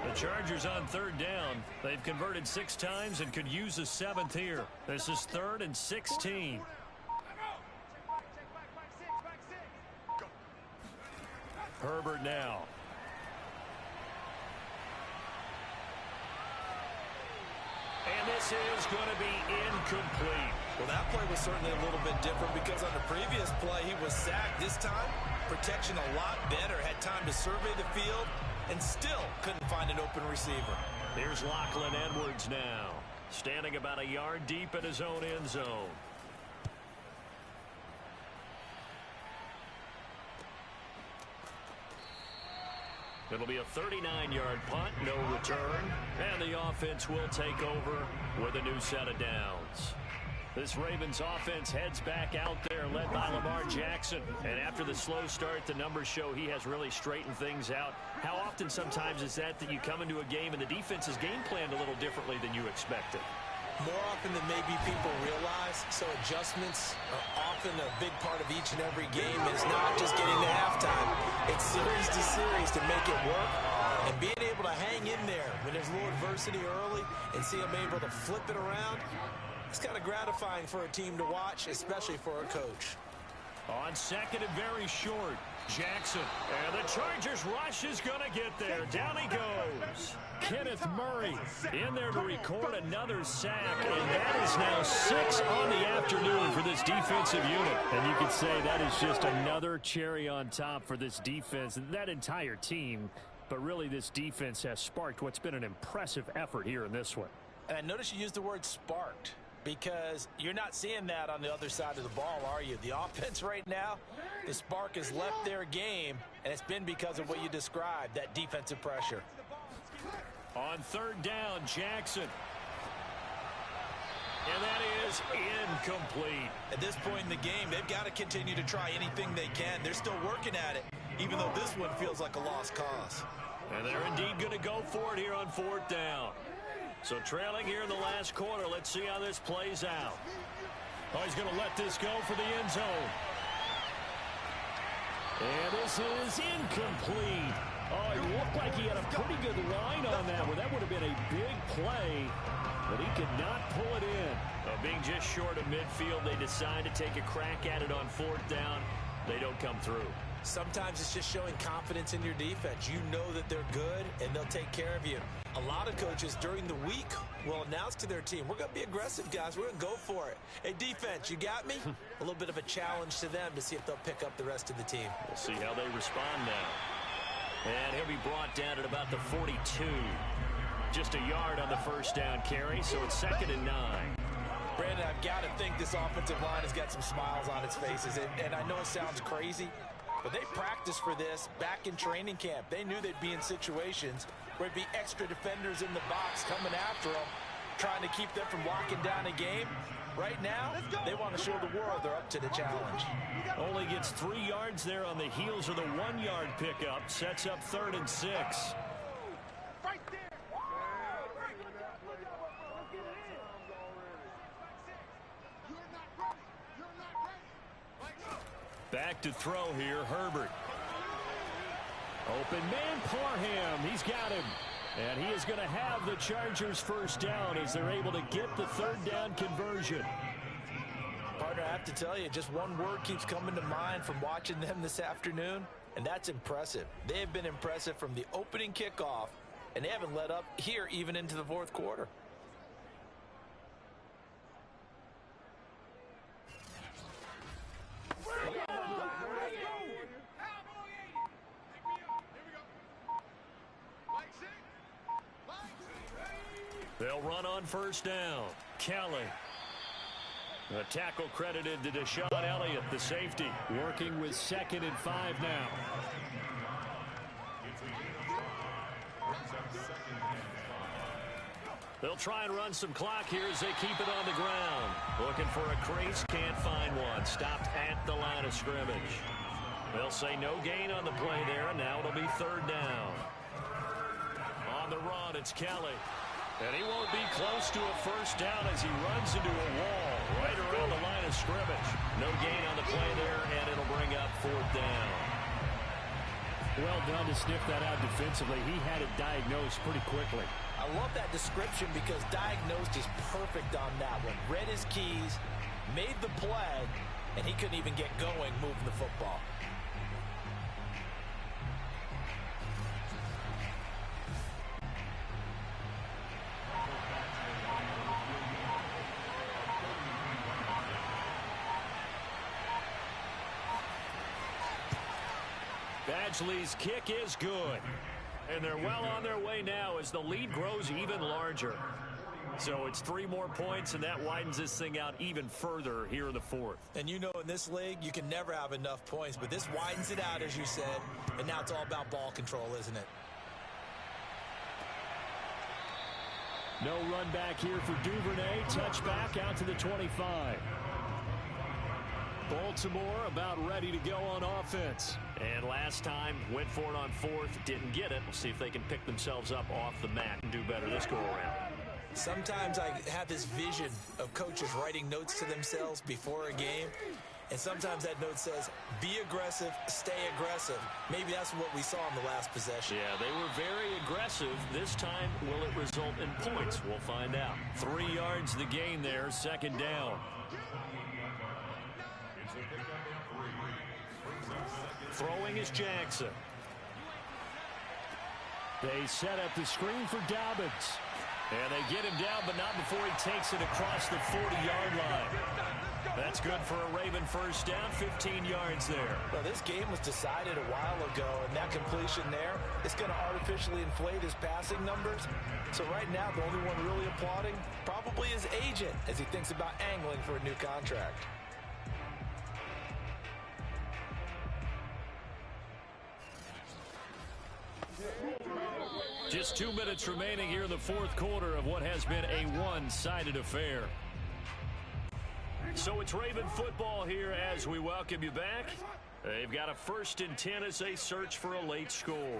B: The
D: Chargers on third down. They've converted 6 times and could use a 7th here. This is 3rd and 16. Herbert now. And this is going to be incomplete.
C: Well, that play was certainly a little bit different because on the previous play, he was sacked. This time, protection a lot better. Had time to survey the field and still couldn't find an open receiver.
B: Here's Lachlan Edwards now, standing about a yard deep in his own end zone. It'll be a 39-yard punt, no return, and the offense will take over with a new set of downs. This Ravens offense heads back out there, led by Lamar Jackson. And after the slow start, the numbers show he has really straightened things out. How often sometimes is that you come into a game and the defense is game planned a little differently than you expected?
C: More often than maybe people realize, so adjustments are often a big part of each and every game. It's not just getting to halftime. It's series to series to make it work. And being able to hang in there when there's a little adversity early and see them able to flip it around, it's kind of gratifying for a team to watch, especially for a coach.
D: On second and very short, Jackson. And the Chargers rush is going to get there. Down he goes. Kenneth Murray in there to record another sack. And that is now 6 on the afternoon for this defensive unit. And you could say that is just another cherry on top for this defense and that entire team. But really, this defense has sparked what's been an impressive effort here in this one.
C: And I notice you used the word sparked, because you're not seeing that on the other side of the ball, are you? The offense right now, the spark has left their game, and it's been because of what you described, that defensive pressure.
D: On third down, Jackson. And that is incomplete.
C: At this point in the game, they've got to continue to try anything they can. They're still working at it, even though this one feels like a lost cause.
B: And they're indeed going to go for it here on 4th down. So trailing here in the last quarter. Let's see how this plays out.
D: Oh, he's going to let this go for the end zone. And this is incomplete. Oh, it looked like he had a pretty good line on that one. That would have been a big play, but he could not pull it in.
B: Being just short of midfield, they decide to take a crack at it on 4th down. They don't come through.
C: Sometimes it's just showing confidence in your defense. You know that they're good, and they'll take care of you. A lot of coaches during the week will announce to their team, we're going to be aggressive, guys. We're going to go for it. Hey, defense, you got me? A little bit of a challenge to them to see if they'll pick up the rest of the team.
B: We'll see how they respond now. And he'll be brought down at about the 42. Just a yard on the first down carry, so it's 2nd and 9.
C: Brandon, I've got to think this offensive line has got some smiles on its faces. And I know it sounds crazy, but they practiced for this back in training camp. They knew they'd be in situations where there'd be extra defenders in the box coming after them, trying to keep them from locking down a game. Right now, they want to show the world they're up to the challenge.
D: Only gets 3 yards there on the heels of the 1-yard pickup. Sets up 3rd and 6. Back to throw here, Herbert. Open man, Parham. He's got him. And he is going to have the Chargers first down as they're able to get the 3rd down conversion.
C: Partner, I have to tell you, just one word keeps coming to mind from watching them this afternoon, and that's impressive. They have been impressive from the opening kickoff, and they haven't let up here even into the 4th quarter.
D: They'll run on first down. Kelly. A tackle credited to Deshaun Elliott, the safety. Working with 2nd and 5 now. They'll try and run some clock here as they keep it on the ground. Looking for a crease, can't find one. Stopped at the line of scrimmage. They'll say no gain on the play there, and now it'll be 3rd down. On the run, it's Kelly. And he won't be close to a first down as he runs into a wall right around the line of scrimmage. No gain on the play there, and it'll bring up 4th down. Well done to sniff that out defensively. He had it diagnosed pretty quickly.
C: I love that description because diagnosed is perfect on that one. Read his keys, made the play, and he couldn't even get going moving the football.
B: Badgley's kick is good. And they're well on their way now as the lead grows even larger. So it's 3 more points, and that widens this thing out even further here in the 4th.
C: And you know in this league, you can never have enough points, but this widens it out, as you said, and now it's all about ball control, isn't it?
D: No run back here for Duvernay. Touchback out to the 25. Baltimore about ready to go on offense.
B: And last time, went for it on 4th, didn't get it. We'll see if they can pick themselves up off the mat and do better this go-around.
C: Sometimes I have this vision of coaches writing notes to themselves before a game, and sometimes that note says, be aggressive, stay aggressive. Maybe that's what we saw in the last possession.
B: Yeah, they were very aggressive. This time, will it result in points? We'll find out. 3 yards the gain there, 2nd down. Throwing is Jackson.
D: They set up the screen for Dobbins.
B: And they get him down, but not before he takes it across the 40-yard line. That's good for a Raven first down, 15 yards there.
C: Well, this game was decided a while ago, and that completion there is going to artificially inflate his passing numbers. So right now, the only one really applauding probably his agent as he thinks about angling for a new contract.
B: Just 2 minutes remaining here in the 4th quarter of what has been a one-sided affair. So it's Raven football here as we welcome you back. They've got a 1st and 10 as they search for a late score.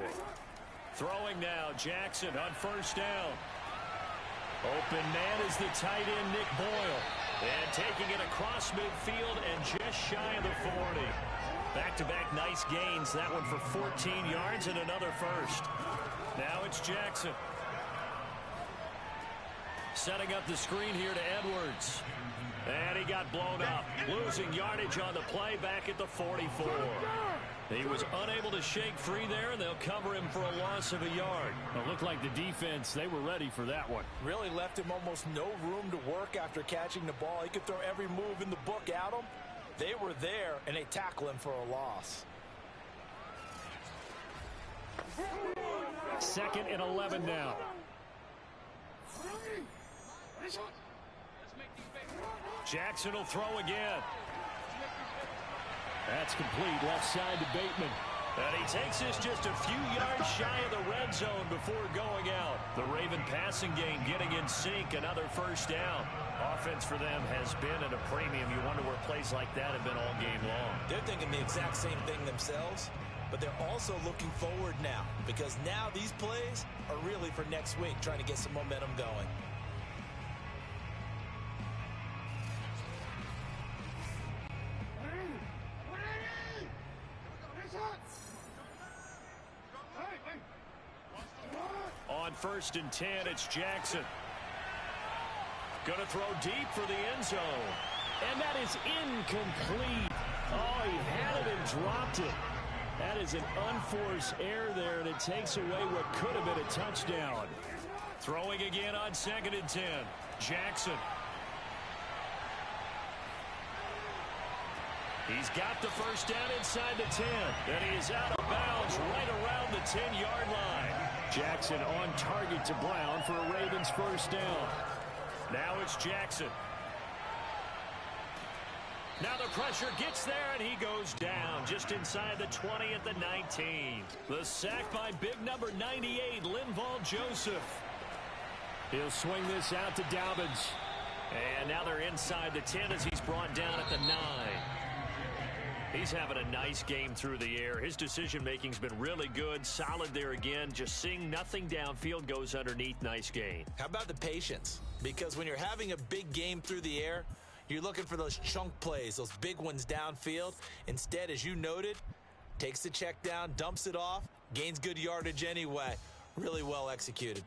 B: Throwing now, Jackson on 1st down. Open man is the tight end, Nick Boyle. And taking it across midfield and just shy of the 40. Back-to-back nice gains. That one for 14 yards and another first. Now it's Jackson. Setting up the screen here to Edwards. And he got blown up. Losing yardage on the play back at the 44. He was unable to shake free there, and they'll cover him for a loss of a yard.
D: It looked like the defense, they were ready for that one.
C: Really left him almost no room to work after catching the ball. He could throw every move in the book at him. They were there, and they tackle him for a loss.
D: 2nd and 11 now.
B: Jackson will throw again.
D: That's complete. Left side to Bateman.
B: And he takes this just a few yards shy of the red zone before going out. The Raven passing game getting in sync. Another first down. Offense for them has been at a premium. You wonder where plays like that have been all game long.
C: They're thinking the exact same thing themselves, but they're also looking forward now because now these plays are really for next week, trying to get some momentum going.
B: On 1st and 10, it's Jackson. Going to throw deep for the end zone.
D: And that is incomplete. Oh, he had it and dropped it. That is an unforced error there, and it takes away what could have been a touchdown.
B: Throwing again on 2nd and 10. Jackson. He's got the first down inside the 10. And he is out of bounds right around the 10-yard line.
D: Jackson on target to Brown for a Ravens first down.
B: Now it's Jackson. Now the pressure gets there, and he goes down just inside the 20 at the 19. The sack by big number 98, Linval Joseph.
D: He'll swing this out to Dobbins.
B: And now they're inside the 10 as he's brought down at the 9. He's having a nice game through the air. His decision-making's been really good. Solid there again. Just seeing nothing downfield, goes underneath. Nice gain.
C: How about the patience? Because when you're having a big game through the air, you're looking for those chunk plays, those big ones downfield. Instead, as you noted, Takes the check down, dumps it off, gains good yardage anyway. Really well executed.